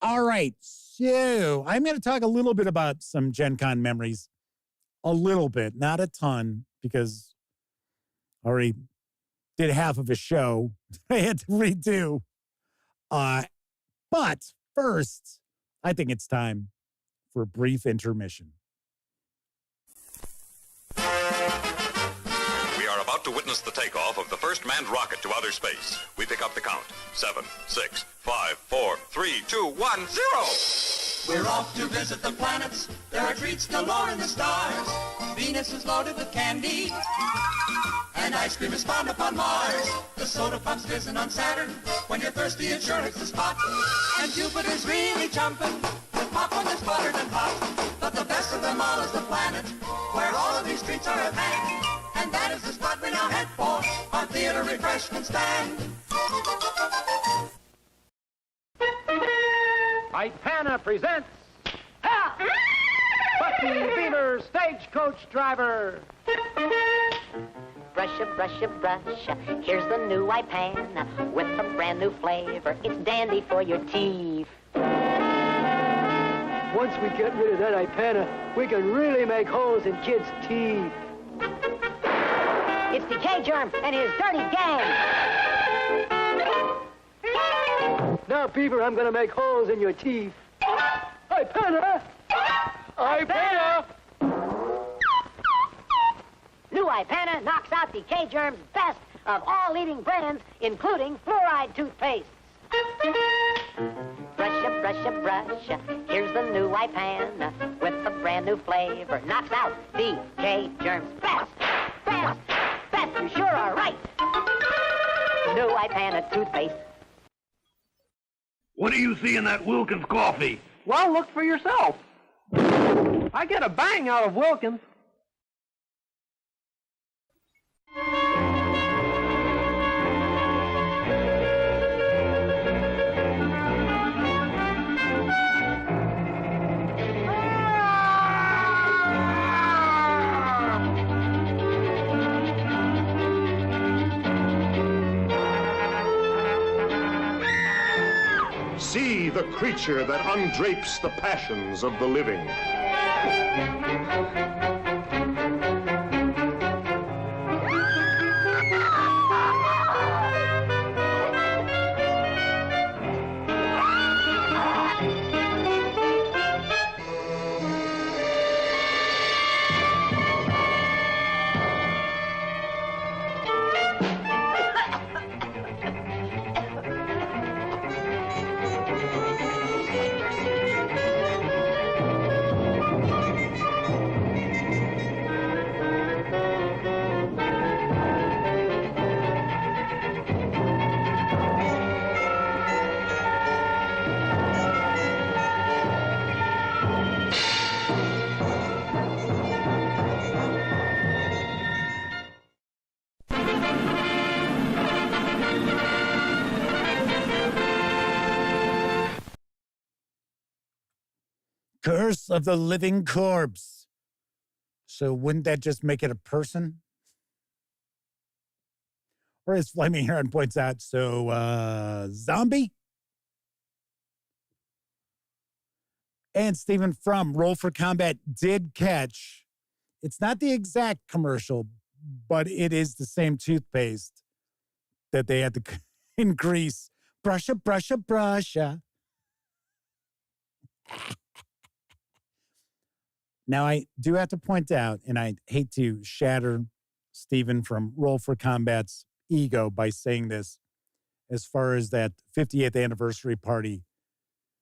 All right. So I'm going to talk a little bit about some Gen Con memories. A little bit, not a ton, because I already did half of a show I had to redo. But first, I think it's time for a brief intermission. We are about to witness the takeoff of the first manned rocket to outer space. We pick up the count. 7, 6, 5, 4, 3, 2, 1, 0. We're off to visit the planets. There are treats galore in the stars. Venus is loaded with candy, and ice cream is found upon Mars. The soda pop's fizzing on Saturn. When you're thirsty, it sure hits the spot. And Jupiter's really jumping. The popcorn is buttered and hot. But the best of them all is the planet, where all of these treats are at hand. And that is the spot we now head for, our theater refreshment stand. Ipana presents Bucky Beaver, Stagecoach Driver. Brush, here's the new Ipana with a brand new flavor. It's dandy for your teeth. Once we get rid of that Ipana, we can really make holes in kids' teeth. It's Decay Germ and his dirty gang. Now, Beaver, I'm going to make holes in your teeth. Ipana! Ipana! New Ipana knocks out Decay Germ's best of all leading brands, including fluoride toothpaste. Brush, here's the new Ipana with a brand new flavor. Knocks out Decay Germ's best. You sure are right. New Ipana toothpaste. What do you see in that Wilkins coffee? Well, look for yourself. I get a bang out of Wilkins. See the creature that undrapes the passions of the living. Curse of the living corpse. So wouldn't that just make it a person? Or as Flaming Heron points out, zombie? And Stephen from Roll for Combat did catch. It's not the exact commercial, but it is the same toothpaste that they had to increase. Brusha. Now, I do have to point out, and I hate to shatter Stephen from Roll for Combat's ego by saying this, as far as that 50th anniversary party,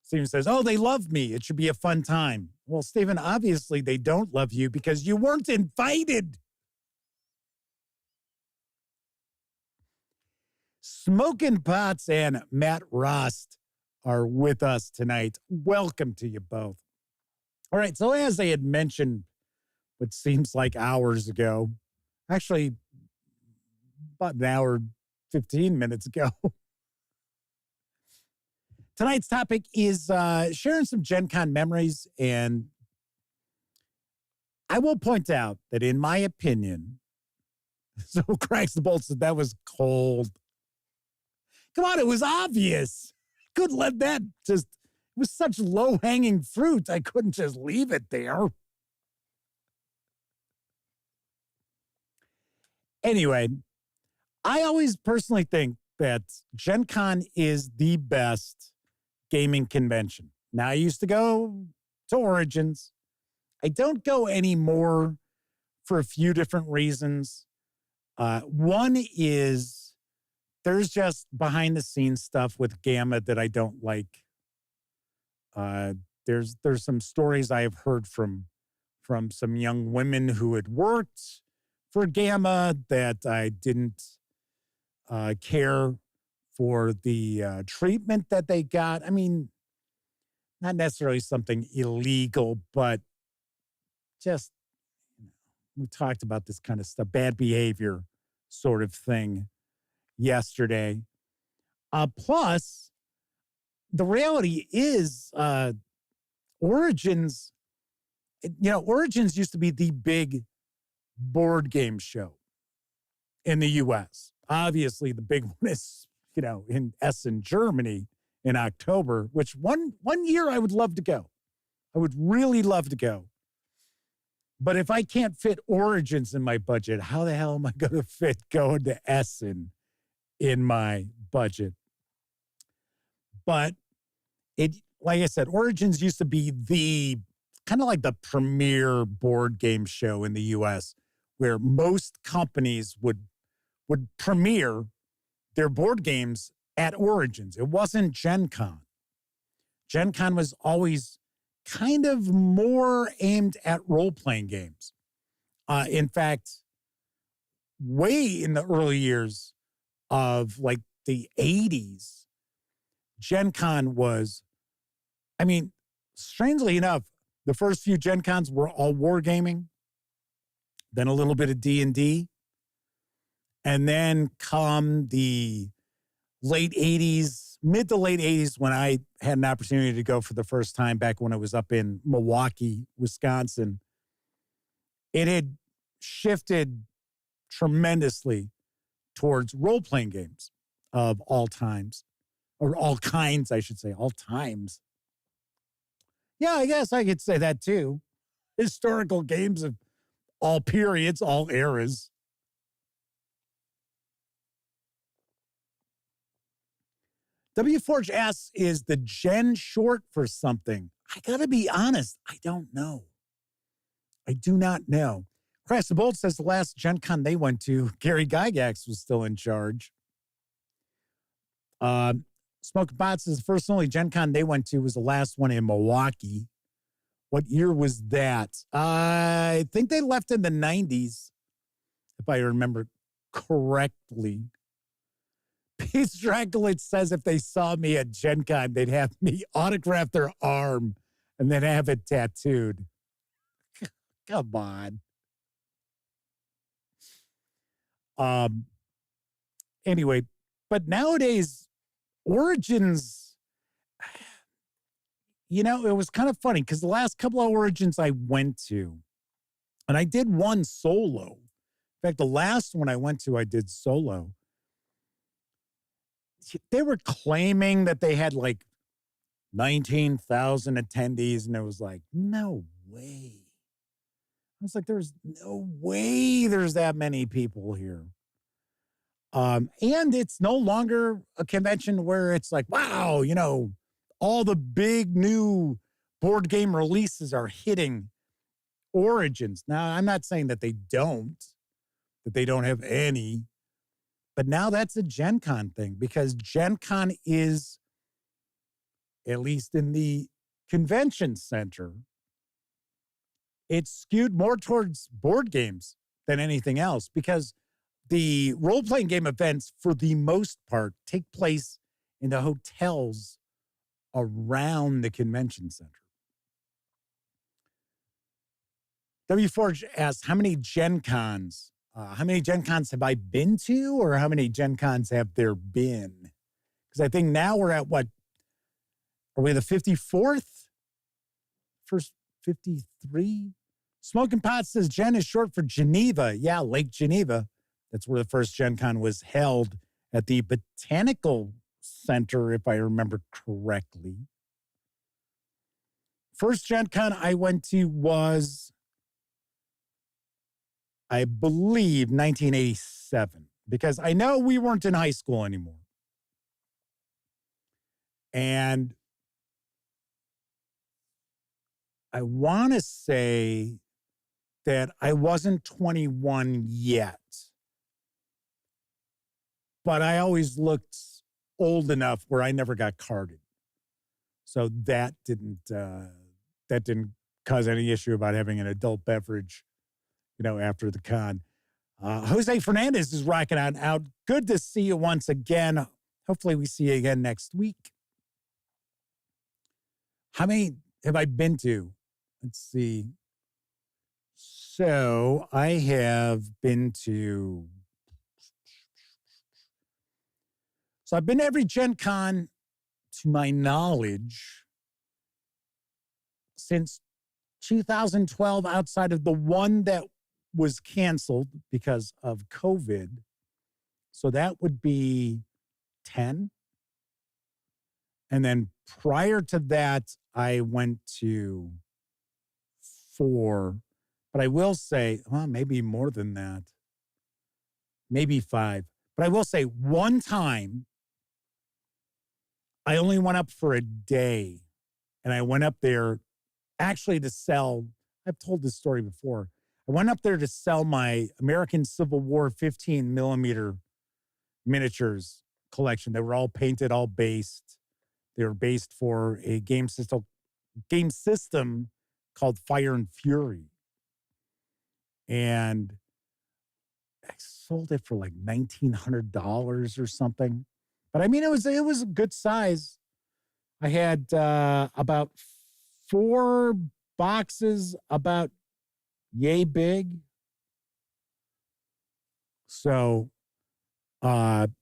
Stephen says, oh, they love me. It should be a fun time. Well, Stephen, obviously they don't love you because you weren't invited. Smoking Pots and Matt Rost are with us tonight. Welcome to you both. All right, so as I had mentioned, what seems like hours ago, actually about an hour, 15 minutes ago, tonight's topic is sharing some Gen Con memories, and I will point out that in my opinion, so Cracks the Bolt said that was cold. Come on, it was obvious. I couldn't let that just, it was such low-hanging fruit. I couldn't just leave it there. Anyway, I always personally think that Gen Con is the best gaming convention. Now, I used to go to Origins. I don't go anymore for a few different reasons. One is there's just behind the scenes stuff with Gamma that I don't like. There's some stories I have heard from some young women who had worked for Gamma that I didn't care for the treatment that they got. I mean, not necessarily something illegal, but just, we talked about this kind of stuff, bad behavior sort of thing yesterday. Plus, the reality is Origins, Origins used to be the big board game show in the U.S. Obviously, the big one is, in Essen, Germany in October, which one year I would love to go. I would really love to go. But if I can't fit Origins in my budget, how the hell am I going to fit going to Essen in my budget? But like I said, Origins used to be the kind of like the premier board game show in the U.S., where most companies would premiere their board games at Origins. It wasn't Gen Con. Gen Con was always kind of more aimed at role-playing games. In fact, way in the early years of like the 80s, Gen Con was, strangely enough, the first few Gen Cons were all wargaming, then a little bit of D&D, and then come the late 80s, mid to late 80s, when I had an opportunity to go for the first time back when I was up in Milwaukee, Wisconsin, it had shifted tremendously towards role-playing games of all times, or all kinds, I should say, all times. Yeah, I guess I could say that too. Historical games of all periods, all eras. WForge asks, is the Gen short for something? I gotta be honest, I don't know. I do not know. Crash the Bolt says the last Gen Con they went to, Gary Gygax was still in charge. Smoke Bot says the first and only Gen Con they went to was the last one in Milwaukee. What year was that? I think they left in the 90s, if I remember correctly. Peace Draculate says if they saw me at Gen Con, they'd have me autograph their arm and then have it tattooed. Come on. Anyway, but nowadays, Origins, it was kind of funny because the last couple of Origins I went to, and I did one solo. In fact, the last one I went to, I did solo. They were claiming that they had like 19,000 attendees, and it was like, no way. I was like, there's no way there's that many people here. And it's no longer a convention where it's like, wow, all the big new board game releases are hitting Origins. Now, I'm not saying that they don't have any, but now that's a Gen Con thing, because Gen Con is, at least in the convention center, it's skewed more towards board games than anything else, because the role-playing game events, for the most part, take place in the hotels around the convention center. W. Forge asks, how many Gen Cons have I been to, or how many Gen Cons have there been? Because I think now we're at what? Are we the 54th? First 53? Smoking Pot says Gen is short for Geneva. Yeah, Lake Geneva. That's where the first Gen Con was held, at the Botanical Center, if I remember correctly. First Gen Con I went to was, I believe, 1987, because I know we weren't in high school anymore. And I want to say that I wasn't 21 yet, but I always looked old enough where I never got carded. So that didn't cause any issue about having an adult beverage, after the con. Jose Fernandez is rocking out. Good to see you once again. Hopefully we see you again next week. How many have I been to? Let's see. So I have been to... So I've been to every Gen Con, to my knowledge, since 2012, outside of the one that was canceled because of COVID. So that would be 10. And then prior to that, I went to 4. But I will say, maybe more than that. Maybe 5. But I will say one time, I only went up for a day. And I went up there actually to sell, I've told this story before. I went up there to sell my American Civil War 15 millimeter miniatures collection. They were all painted, all based. They were based for a game system called Fire and Fury. And I sold it for like $1,900 or something. But I mean, it was a good size. I had about 4 boxes about yay big. So, and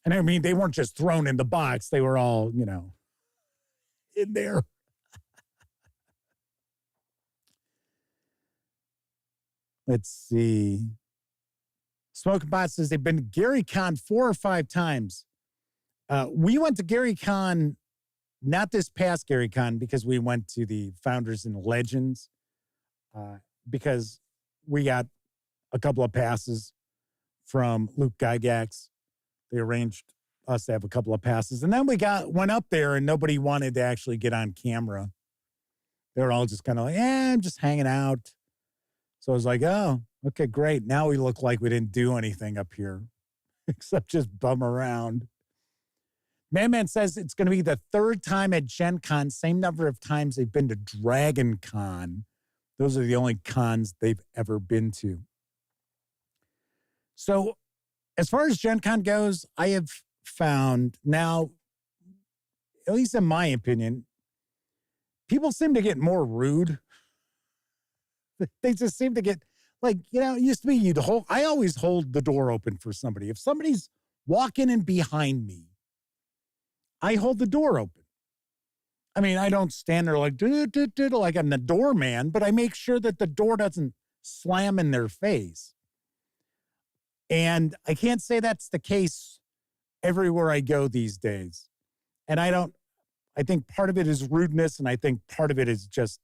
I mean, they weren't just thrown in the box. They were all, in there. Let's see. Smoking Pot says they've been to Gary Con 4 or 5 times. We went to Gary Con, not this past Gary Con, because we went to the Founders and Legends, because we got a couple of passes from Luke Gygax. They arranged us to have a couple of passes. And then we went up there and nobody wanted to actually get on camera. They were all just kind of like, I'm just hanging out. So I was like, oh, okay, great. Now we look like we didn't do anything up here except just bum around. Man says it's going to be the 3rd time at Gen Con, same number of times they've been to Dragon Con. Those are the only cons they've ever been to. So as far as Gen Con goes, I have found now, at least in my opinion, people seem to get more rude. They just seem to get, like, it used to be I always hold the door open for somebody. If somebody's walking in behind me, I hold the door open. I mean, I don't stand there like, like I'm the doorman, but I make sure that the door doesn't slam in their face. And I can't say that's the case everywhere I go these days. And I think part of it is rudeness, and I think part of it is just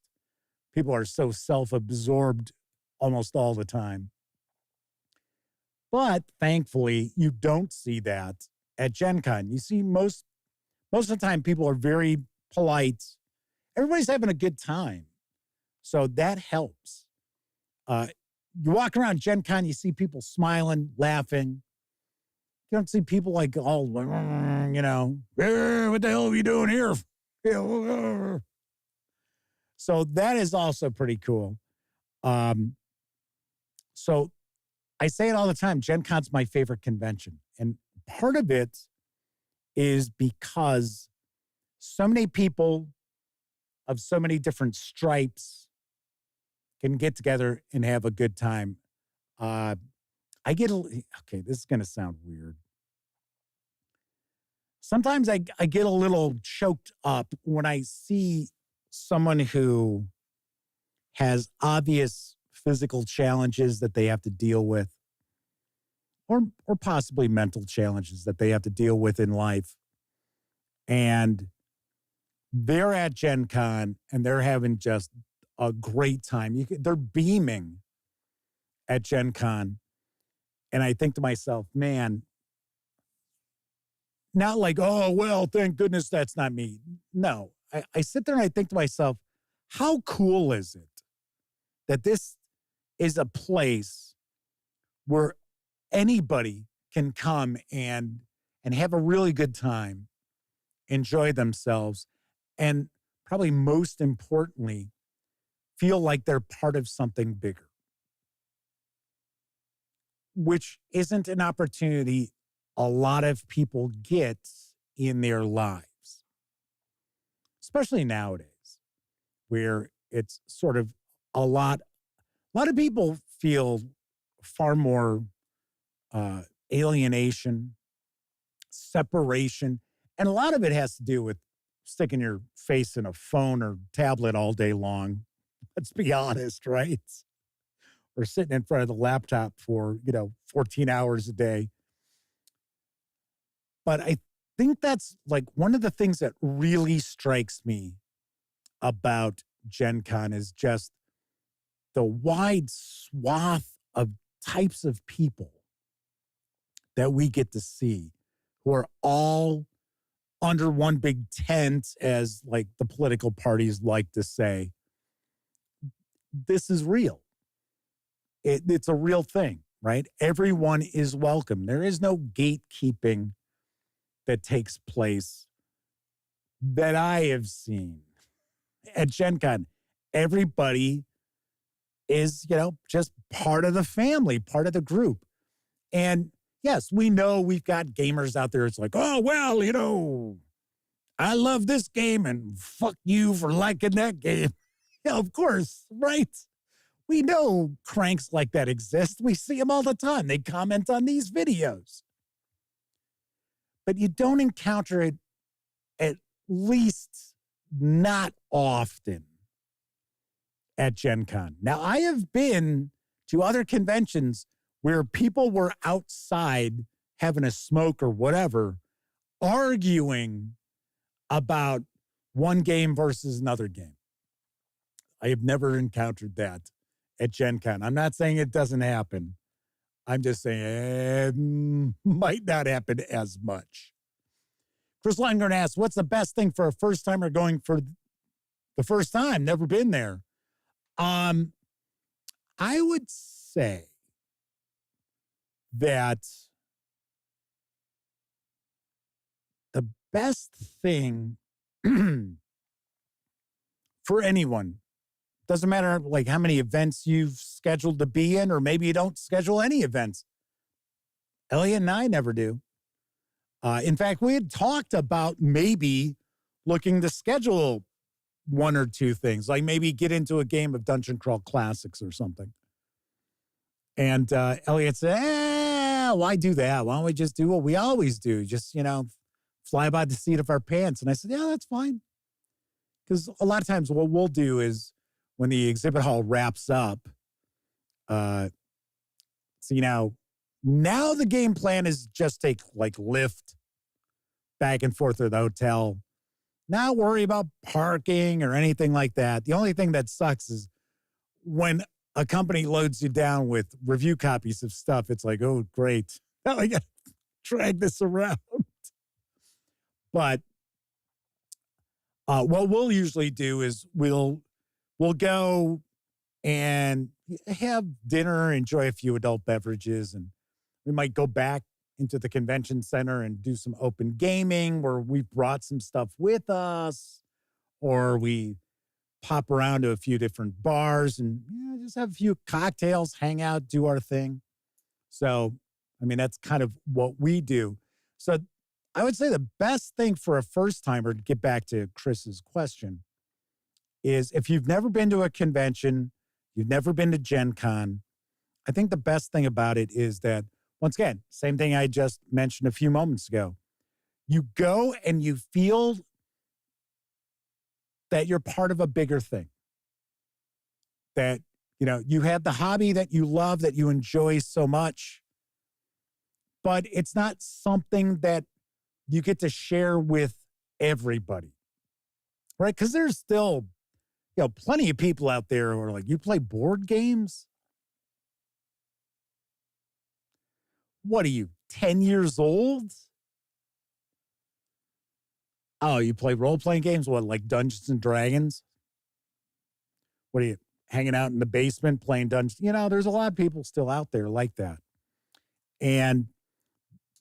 people are so self-absorbed almost all the time. But thankfully, you don't see that at Gen Con. You see most of the time people are very polite. Everybody's having a good time. So that helps. You walk around Gen Con, you see people smiling, laughing. You don't see people like all, what the hell are you doing here? So that is also pretty cool. So I say it all the time. Gen Con's my favorite convention. And part of it is because so many people of so many different stripes can get together and have a good time. I get okay, this is going to sound weird. Sometimes I get a little choked up when I see someone who has obvious physical challenges that they have to deal with, or possibly mental challenges that they have to deal with in life. And they're at Gen Con and they're having just a great time. They're beaming at Gen Con. And I think to myself, man, not like, oh, well, thank goodness that's not me. No, I sit there and I think to myself, how cool is it that this is a place where anybody can come and have a really good time, enjoy themselves, and probably most importantly, feel like they're part of something bigger, which isn't an opportunity a lot of people get in their lives, especially nowadays, where it's sort of a lot of people feel far more alienation, separation, and a lot of it has to do with sticking your face in a phone or tablet all day long. Let's be honest, right? Or sitting in front of the laptop for, 14 hours a day. But I think that's like one of the things that really strikes me about Gen Con is just the wide swath of types of people that we get to see who are all under one big tent, as like the political parties like to say. This is real. It's a real thing, right? Everyone is welcome. There is no gatekeeping that takes place that I have seen at Gen Con. Everybody is, just part of the family, part of the group. And yes, we know we've got gamers out there. It's like, oh, well, I love this game and fuck you for liking that game. Yeah, of course, right? We know cranks like that exist. We see them all the time. They comment on these videos. But you don't encounter it, at least not often, at Gen Con. Now, I have been to other conventions where people were outside having a smoke or whatever, arguing about one game versus another game. I have never encountered that at Gen Con. I'm not saying it doesn't happen. I'm just saying it might not happen as much. Chris Langren asks, what's the best thing for a first-timer going for the first time? Never been there. I would say that the best thing for anyone, doesn't matter like how many events you've scheduled to be in, or maybe you don't schedule any events. Elliot and I never do. In fact, we had talked about maybe looking to schedule one or two things, like maybe get into a game of Dungeon Crawl Classics or something. And Elliot said, why do that? Why don't we just do what we always do? Just, fly by the seat of our pants. And I said, yeah, that's fine. Because a lot of times what we'll do is when the exhibit hall wraps up, now the game plan is just take like Lyft back and forth to the hotel. Not worry about parking or anything like that. The only thing that sucks is when a company loads you down with review copies of stuff, it's like, oh, great. Now I got to drag this around. But what we'll usually do is we'll go and have dinner, enjoy a few adult beverages, and we might go back into the convention center and do some open gaming where we brought some stuff with us, or we pop around to a few different bars and just have a few cocktails, hang out, do our thing. So, I mean, that's kind of what we do. So I would say the best thing for a first timer, to get back to Chris's question, is if you've never been to a convention, you've never been to Gen Con, I think the best thing about it is that, once again, same thing I just mentioned a few moments ago. You go and you feel that you're part of a bigger thing. That, you know, you have the hobby that you love, that you enjoy so much, but it's not something that you get to share with everybody, right? Because there's still, you know, plenty of people out there who are like, you play board games? What are you, 10 years old? Oh, you play role-playing games? What, like Dungeons and Dragons? What are you, hanging out in the basement playing Dungeons? You know, there's a lot of people still out there like that. And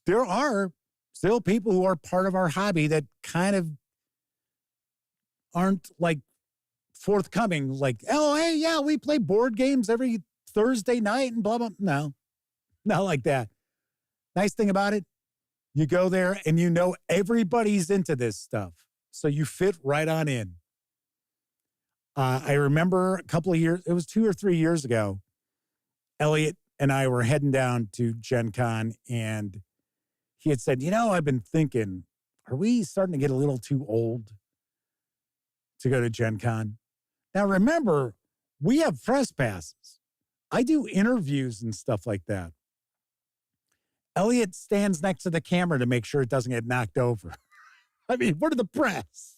there are still people who are part of our hobby that kind of aren't like forthcoming, like, oh, hey, yeah, we play board games every Thursday night and blah, blah. No, not like that. Nice thing about it, you go there and you know everybody's into this stuff. So you fit right on in. I remember a couple of years, it was 2 or 3 years ago, Elliot and I were heading down to Gen Con, and he had said, you know, I've been thinking, are we starting to get a little too old to go to Gen Con? Now, remember, we have press passes. I do interviews and stuff like that. Elliot stands next to the camera to make sure it doesn't get knocked over. I mean, we're the press.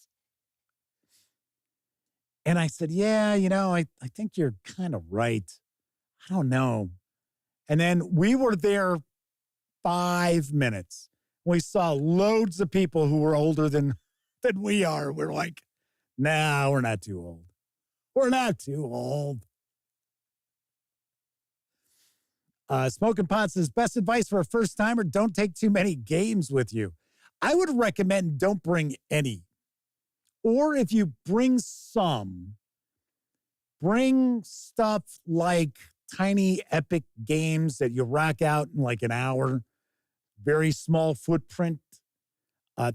And I said, yeah, you know, I think you're kind of right. I don't know. And then we were there 5 minutes. We saw loads of people who were older than we are. We're like, nah, we're not too old. We're not too old. Smoking Pot says, best advice for a first timer, don't take too many games with you. I would recommend don't bring any. Or if you bring some, bring stuff like tiny epic games that you rock out in like an hour, very small footprint.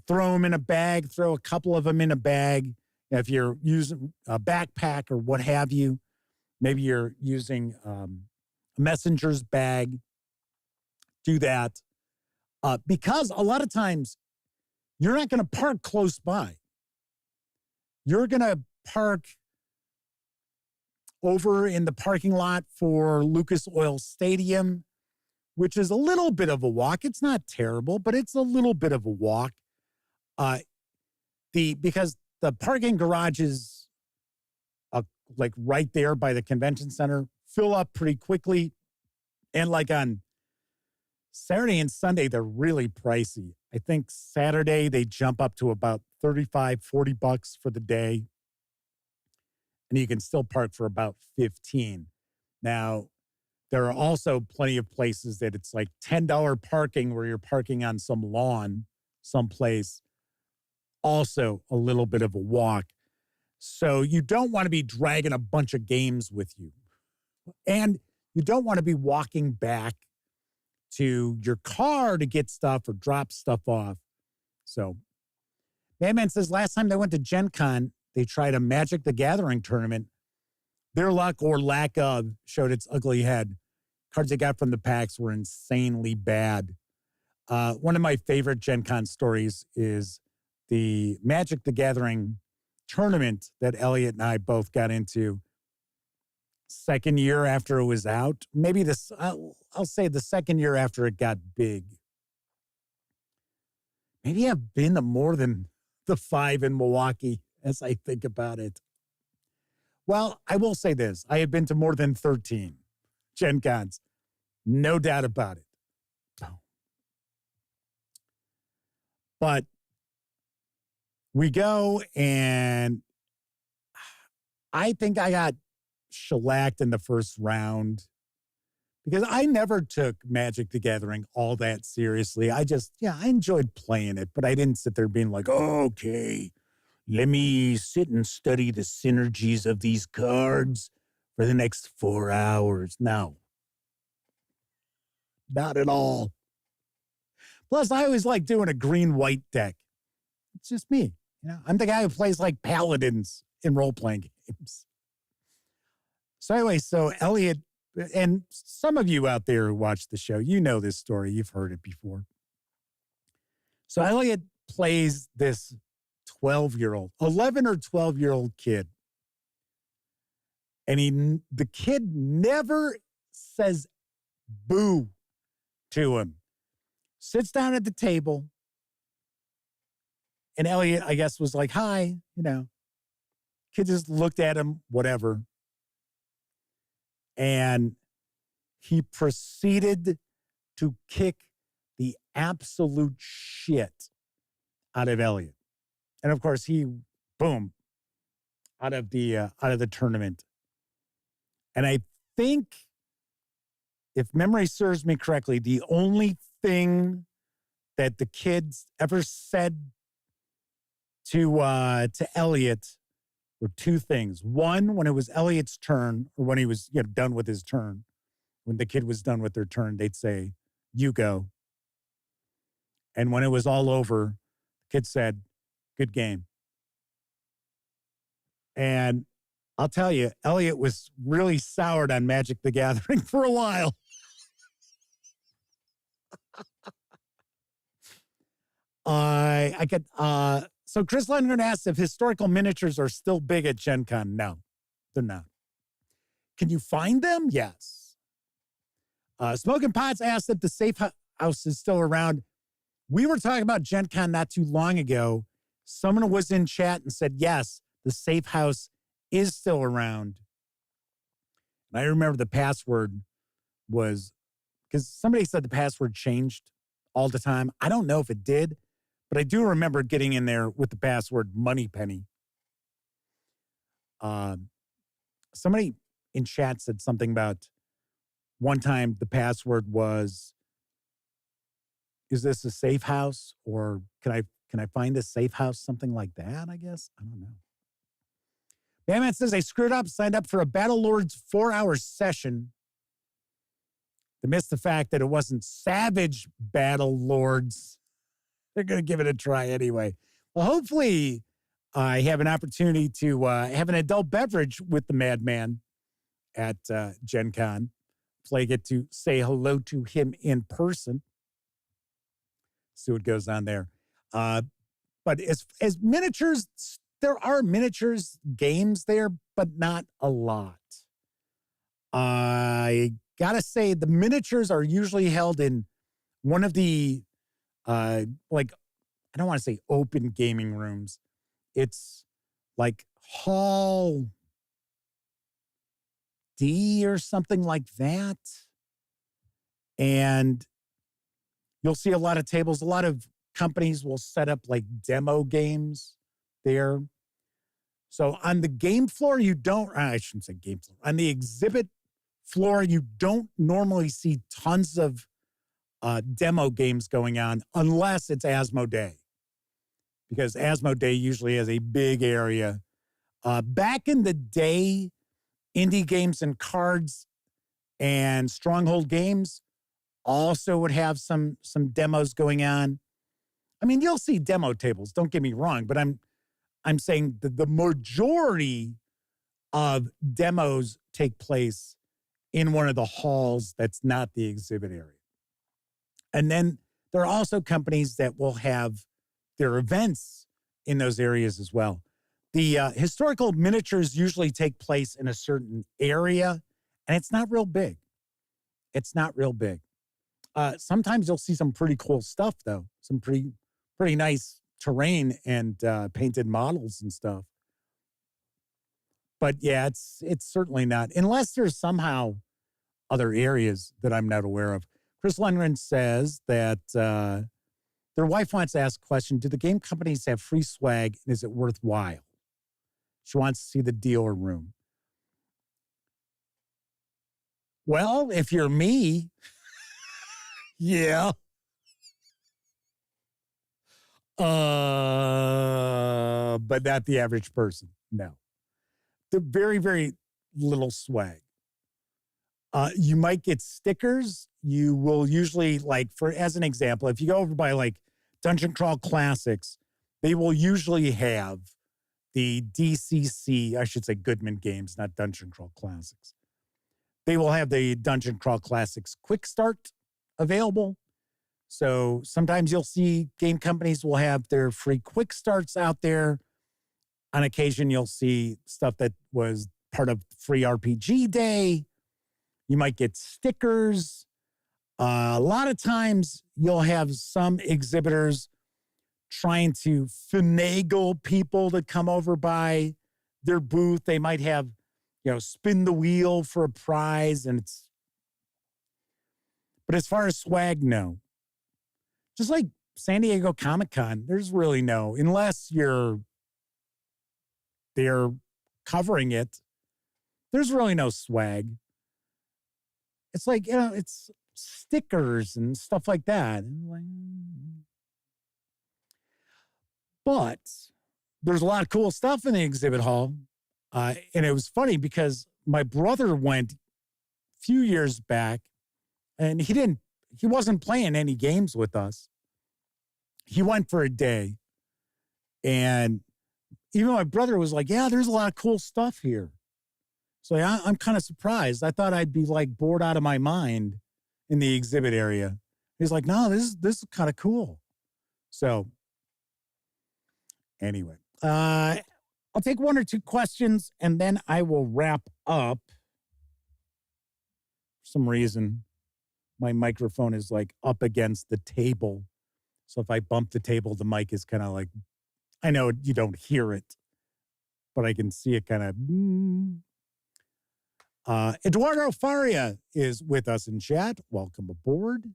Throw them in a bag, throw a couple of them in a bag. If you're using a backpack or what have you, maybe you're using a messenger's bag, do that. Because a lot of times you're not going to park close by. You're going to park over in the parking lot for Lucas Oil Stadium, which is a little bit of a walk. It's not terrible, but it's a little bit of a walk. Because the parking garages, like right there by the convention center, fill up pretty quickly. And like on Saturday and Sunday, they're really pricey. I think Saturday they jump up to about $35, $40 for the day. And you can still park for about 15. Now, there are also plenty of places that it's like $10 parking where you're parking on some lawn, someplace. Also a little bit of a walk. So you don't want to be dragging a bunch of games with you. And you don't want to be walking back to your car to get stuff or drop stuff off. So Madman says last time they went to Gen Con, they tried a Magic the Gathering tournament. Their luck or lack of showed its ugly head. Cards they got from the packs were insanely bad. One of my favorite Gen Con stories is the Magic the Gathering tournament that Elliot and I both got into second year after it was out. Maybe this, I'll say the second year after it got big. Maybe I've been to more than the 5 in Milwaukee as I think about it. Well, I will say this. I have been to more than 13 Gen Cons. No doubt about it. But we go, and I think I got shellacked in the first round because I never took Magic the Gathering all that seriously. I enjoyed playing it, but I didn't sit there being like, oh, okay, let me sit and study the synergies of these cards for the next 4 hours. No. Not at all. Plus, I always like doing a green-white deck. It's just me. I'm the guy who plays like paladins in role-playing games. So anyway, Elliot, and some of you out there who watch the show, you know this story. You've heard it before. So Elliot plays this 12-year-old, 11 or 12-year-old kid. And the kid never says boo to him. Sits down at the table. And Elliot, I guess, was like, hi, Kid just looked at him, whatever. And he proceeded to kick the absolute shit out of Elliot. And of course, he, boom, out of the tournament. And I think, if memory serves me correctly, the only thing that the kids ever said to Elliot were two things. One, when it was Elliot's turn, or when he was done with his turn, when the kid was done with their turn, they'd say, you go. And when it was all over, the kid said, good game. And I'll tell you, Elliot was really soured on Magic the Gathering for a while. So Chris Lundgren asks if historical miniatures are still big at Gen Con. No, they're not. Can you find them? Yes. Smoking Pots asked if the safe house is still around. We were talking about Gen Con not too long ago. Someone was in chat and said, yes, the safe house is still around. And I remember the password was, because somebody said the password changed all the time. I don't know if it did, but I do remember getting in there with the password Moneypenny. Somebody in chat said something about one time the password was, is this a safe house? Or can I find a safe house? Something like that, I guess. I don't know. Batman says, I screwed up, signed up for a Battle Lords 4-hour session. They missed the fact that it wasn't Savage Battle Lords. They're going to give it a try anyway. Well, hopefully I have an opportunity to have an adult beverage with the madman at Gen Con. Hopefully I get to say hello to him in person. See what goes on there. But as miniatures, there are miniatures games there, but not a lot. I gotta say, the miniatures are usually held in one of the, I don't want to say open gaming rooms. It's like Hall D or something like that. And you'll see a lot of tables. A lot of companies will set up like demo games there. So on the game floor, I shouldn't say game floor. On the exhibit floor, you don't normally see tons of demo games going on unless it's Asmodee. Because Asmodee usually has a big area. Back in the day, Indie Games and Cards and Stronghold Games also would have some demos going on. I mean, you'll see demo tables, don't get me wrong, but I'm saying that the majority of demos take place in one of the halls that's not the exhibit area. And then there are also companies that will have their events in those areas as well. The historical miniatures usually take place in a certain area, and it's not real big. It's not real big. Sometimes you'll see some pretty cool stuff, though. Some pretty nice terrain and painted models and stuff. But yeah, it's certainly not, unless there's somehow other areas that I'm not aware of. Chris Lundgren says that their wife wants to ask a question. Do the game companies have free swag, and is it worthwhile? She wants to see the dealer room. Well, if you're me, yeah. But not the average person. No. They're very, very little swag. You might get stickers. You will usually, like, as an example, if you go over by like Dungeon Crawl Classics, they will usually have the DCC, I should say Goodman Games, not Dungeon Crawl Classics. They will have the Dungeon Crawl Classics Quick Start available. So sometimes you'll see game companies will have their free Quick Starts out there. On occasion, you'll see stuff that was part of Free RPG Day. You might get stickers. A lot of times you'll have some exhibitors trying to finagle people to come over by their booth. They might have, spin the wheel for a prize. But as far as swag, no. Just like San Diego Comic-Con, there's really no, unless they're covering it, there's really no swag. It's like, it's stickers and stuff like that. But there's a lot of cool stuff in the exhibit hall. And it was funny because my brother went a few years back and he wasn't playing any games with us. He went for a day. And even my brother was like, yeah, there's a lot of cool stuff here. So I'm kind of surprised. I thought I'd be like bored out of my mind in the exhibit area. He's like, no, this is kind of cool. So anyway, I'll take one or two questions and then I will wrap up. For some reason, my microphone is like up against the table. So if I bump the table, the mic is kind of like, I know you don't hear it, but I can see it kind of. Eduardo Faria is with us in chat. Welcome aboard.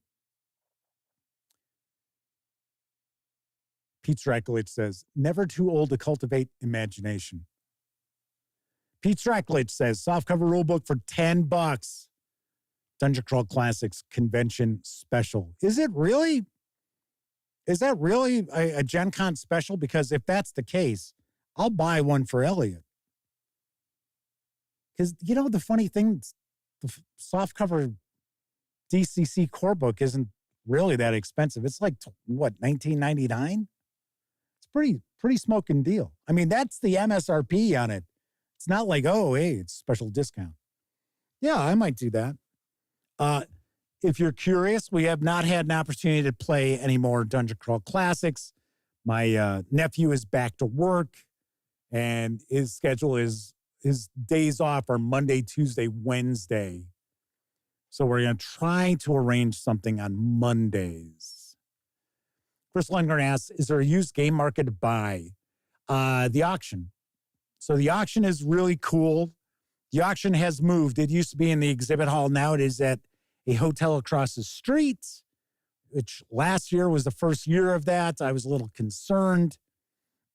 Pete Straklich says, never too old to cultivate imagination. Pete Straklich says, softcover rulebook for $10. Dungeon Crawl Classics Convention Special. Is it really? Is that really a Gen Con special? Because if that's the case, I'll buy one for Elliot. Because, the funny thing, the softcover DCC core book isn't really that expensive. It's like, what, $19.99? It's pretty smoking deal. I mean, that's the MSRP on it. It's not like, oh, hey, it's special discount. Yeah, I might do that. If you're curious, we have not had an opportunity to play any more Dungeon Crawl Classics. My nephew is back to work, and his schedule is, his days off are Monday, Tuesday, Wednesday. So we're going to try to arrange something on Mondays. Chris Lundgren asks, is there a used game market to buy? The auction. So the auction is really cool. The auction has moved. It used to be in the exhibit hall. Now it is at a hotel across the street, which last year was the first year of that. I was a little concerned.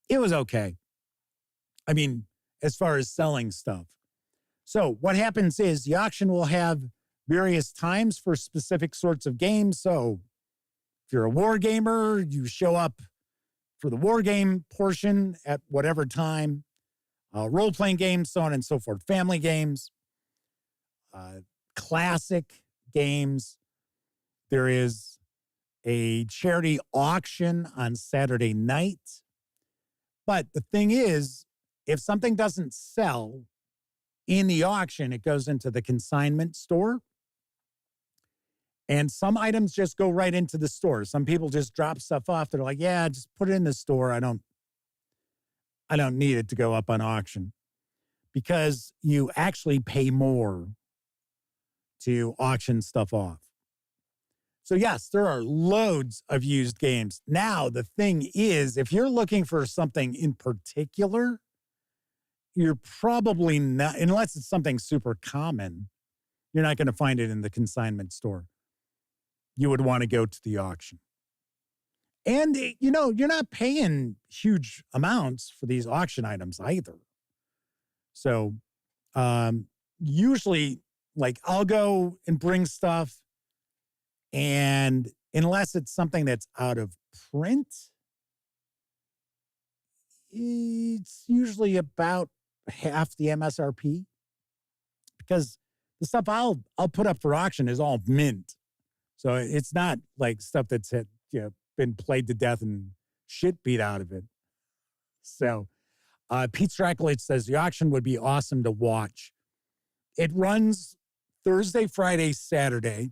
It was okay. I mean, as far as selling stuff. So what happens is the auction will have various times for specific sorts of games. So if you're a war gamer, you show up for the war game portion at whatever time. Role-playing games, so on and so forth. Family games, classic games. There is a charity auction on Saturday night. But the thing is, if something doesn't sell in the auction, it goes into the consignment store. And some items just go right into the store. Some people just drop stuff off. They're like, yeah, just put it in the store. I don't need it to go up on auction, because you actually pay more to auction stuff off. So yes, there are loads of used games. Now, the thing is, if you're looking for something in particular, you're probably not, unless it's something super common, you're not going to find it in the consignment store. You would want to go to the auction. And, you're not paying huge amounts for these auction items either. So usually, like, I'll go and bring stuff, and unless it's something that's out of print, it's usually about half the MSRP, because the stuff I'll put up for auction is all mint. So it's not like stuff that's been played to death and shit beat out of it. So Pete Strakulich says the auction would be awesome to watch. It runs Thursday, Friday, Saturday.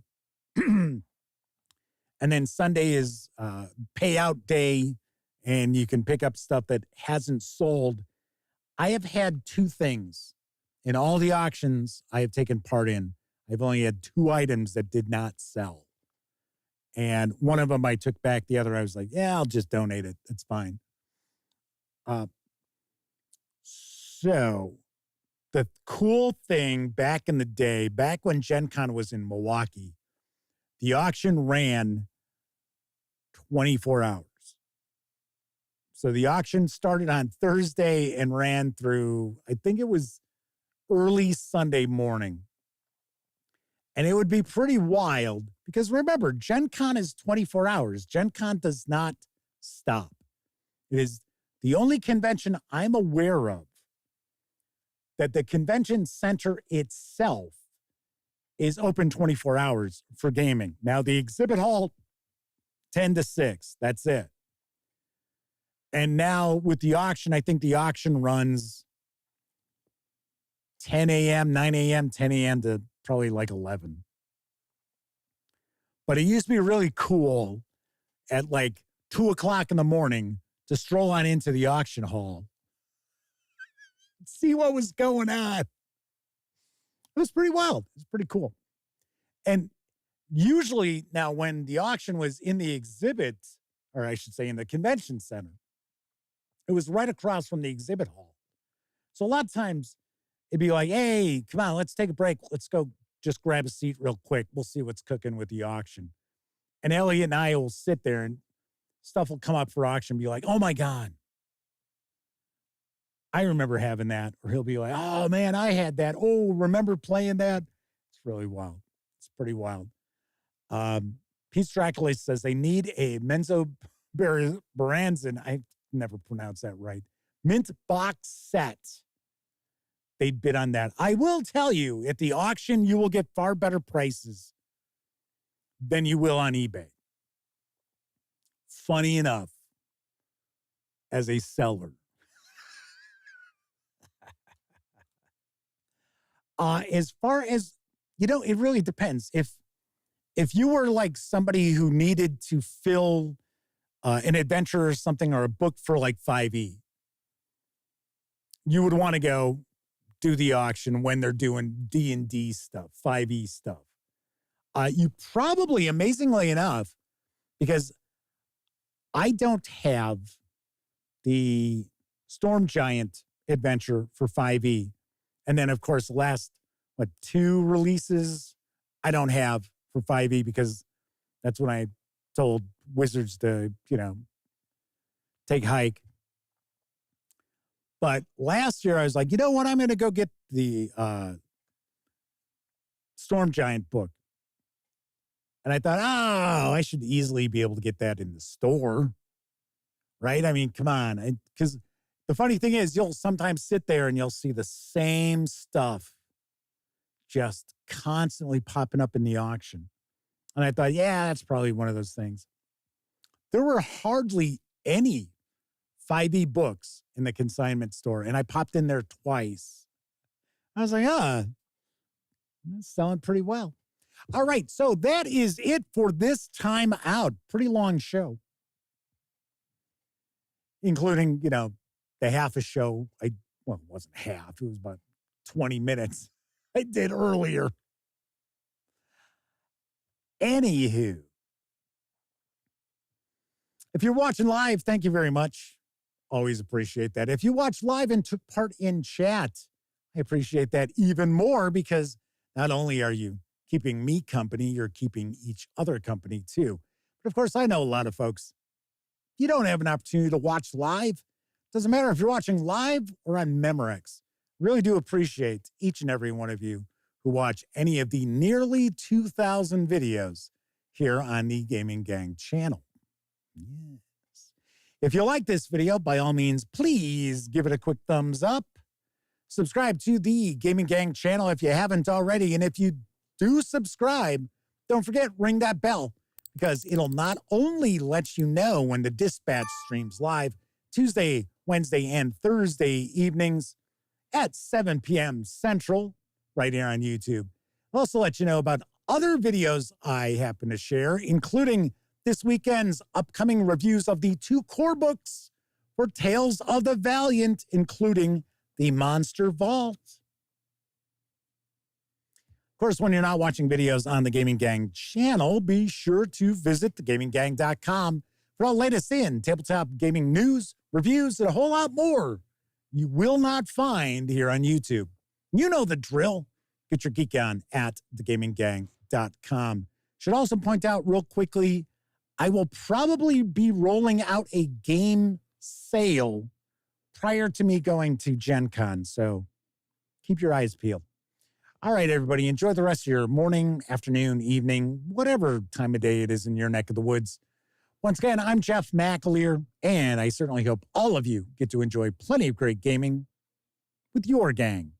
And then Sunday is payout day, and you can pick up stuff that hasn't sold. I have had two things in all the auctions I have taken part in. I've only had two items that did not sell. And one of them I took back. The other I was like, yeah, I'll just donate it. It's fine. So the cool thing back in the day, back when Gen Con was in Milwaukee, the auction ran 24 hours. So the auction started on Thursday and ran through, I think it was early Sunday morning. And it would be pretty wild because remember, Gen Con is 24 hours. Gen Con does not stop. It is the only convention I'm aware of that the convention center itself is open 24 hours for gaming. Now, the exhibit hall, 10 to 6. That's it. And now with the auction, I think the auction runs 10 a.m., 9 a.m., 10 a.m. to probably like 11. But it used to be really cool at like 2 o'clock in the morning to stroll on into the auction hall, see what was going on. It was pretty wild. It was pretty cool. And usually now when the auction was in the exhibit, or I should say in the convention center, it was right across from the exhibit hall. So a lot of times it'd be like, hey, come on, let's take a break. Let's go just grab a seat real quick. We'll see what's cooking with the auction. And Elliot and I will sit there and stuff will come up for auction and be like, oh my God, I remember having that. Or he'll be like, oh man, I had that. Oh, remember playing that? It's really wild. It's pretty wild. Pete Strakulich says they need a Menzo Baranzin. I never pronounced that right. Mint box set. They'd bid on that. I will tell you, at the auction, you will get far better prices than you will on eBay. Funny enough, as a seller. As far as, it really depends. If you were like somebody who needed to fill an adventure or something or a book for like 5e, you would want to go do the auction when they're doing D&D stuff, 5e stuff. You probably, amazingly enough, because I don't have the Storm Giant adventure for 5e. And then, of course, the last, 2 releases I don't have for 5e because that's when I told Wizards to, take hike. But last year I was like, you know what? I'm going to go get the Storm Giant book. And I thought, I should easily be able to get that in the store. Right? I mean, come on. Because the funny thing is, you'll sometimes sit there and you'll see the same stuff just constantly popping up in the auction. And I thought, yeah, that's probably one of those things. There were hardly any 5e books in the consignment store, and I popped in there twice. I was like, it's selling pretty well. All right, so that is it for this time out. Pretty long show. Including, the half a show. It wasn't half. It was about 20 minutes I did earlier. Anywho, if you're watching live, thank you very much. Always appreciate that. If you watched live and took part in chat, I appreciate that even more because not only are you keeping me company, you're keeping each other company too. But of course, I know a lot of folks, you don't have an opportunity to watch live. Doesn't matter if you're watching live or on Memorex. Really do appreciate each and every one of you who watch any of the nearly 2,000 videos here on the Gaming Gang channel. Yes. If you like this video, by all means, please give it a quick thumbs up. Subscribe to the Gaming Gang channel if you haven't already. And if you do subscribe, don't forget, ring that bell, because it'll not only let you know when the Dispatch streams live Tuesday, Wednesday, and Thursday evenings at 7 p.m. Central, right here on YouTube. I'll also let you know about other videos I happen to share, including this weekend's upcoming reviews of the 2 core books for Tales of the Valiant, including the Monster Vault. Of course, when you're not watching videos on the Gaming Gang channel, be sure to visit thegaminggang.com for all latest in tabletop gaming news, reviews, and a whole lot more you will not find here on YouTube. You know the drill. Get your geek on at thegaminggang.com. Should also point out real quickly, I will probably be rolling out a game sale prior to me going to Gen Con, so keep your eyes peeled. All right, everybody, enjoy the rest of your morning, afternoon, evening, whatever time of day it is in your neck of the woods. Once again, I'm Jeff McAleer, and I certainly hope all of you get to enjoy plenty of great gaming with your gang.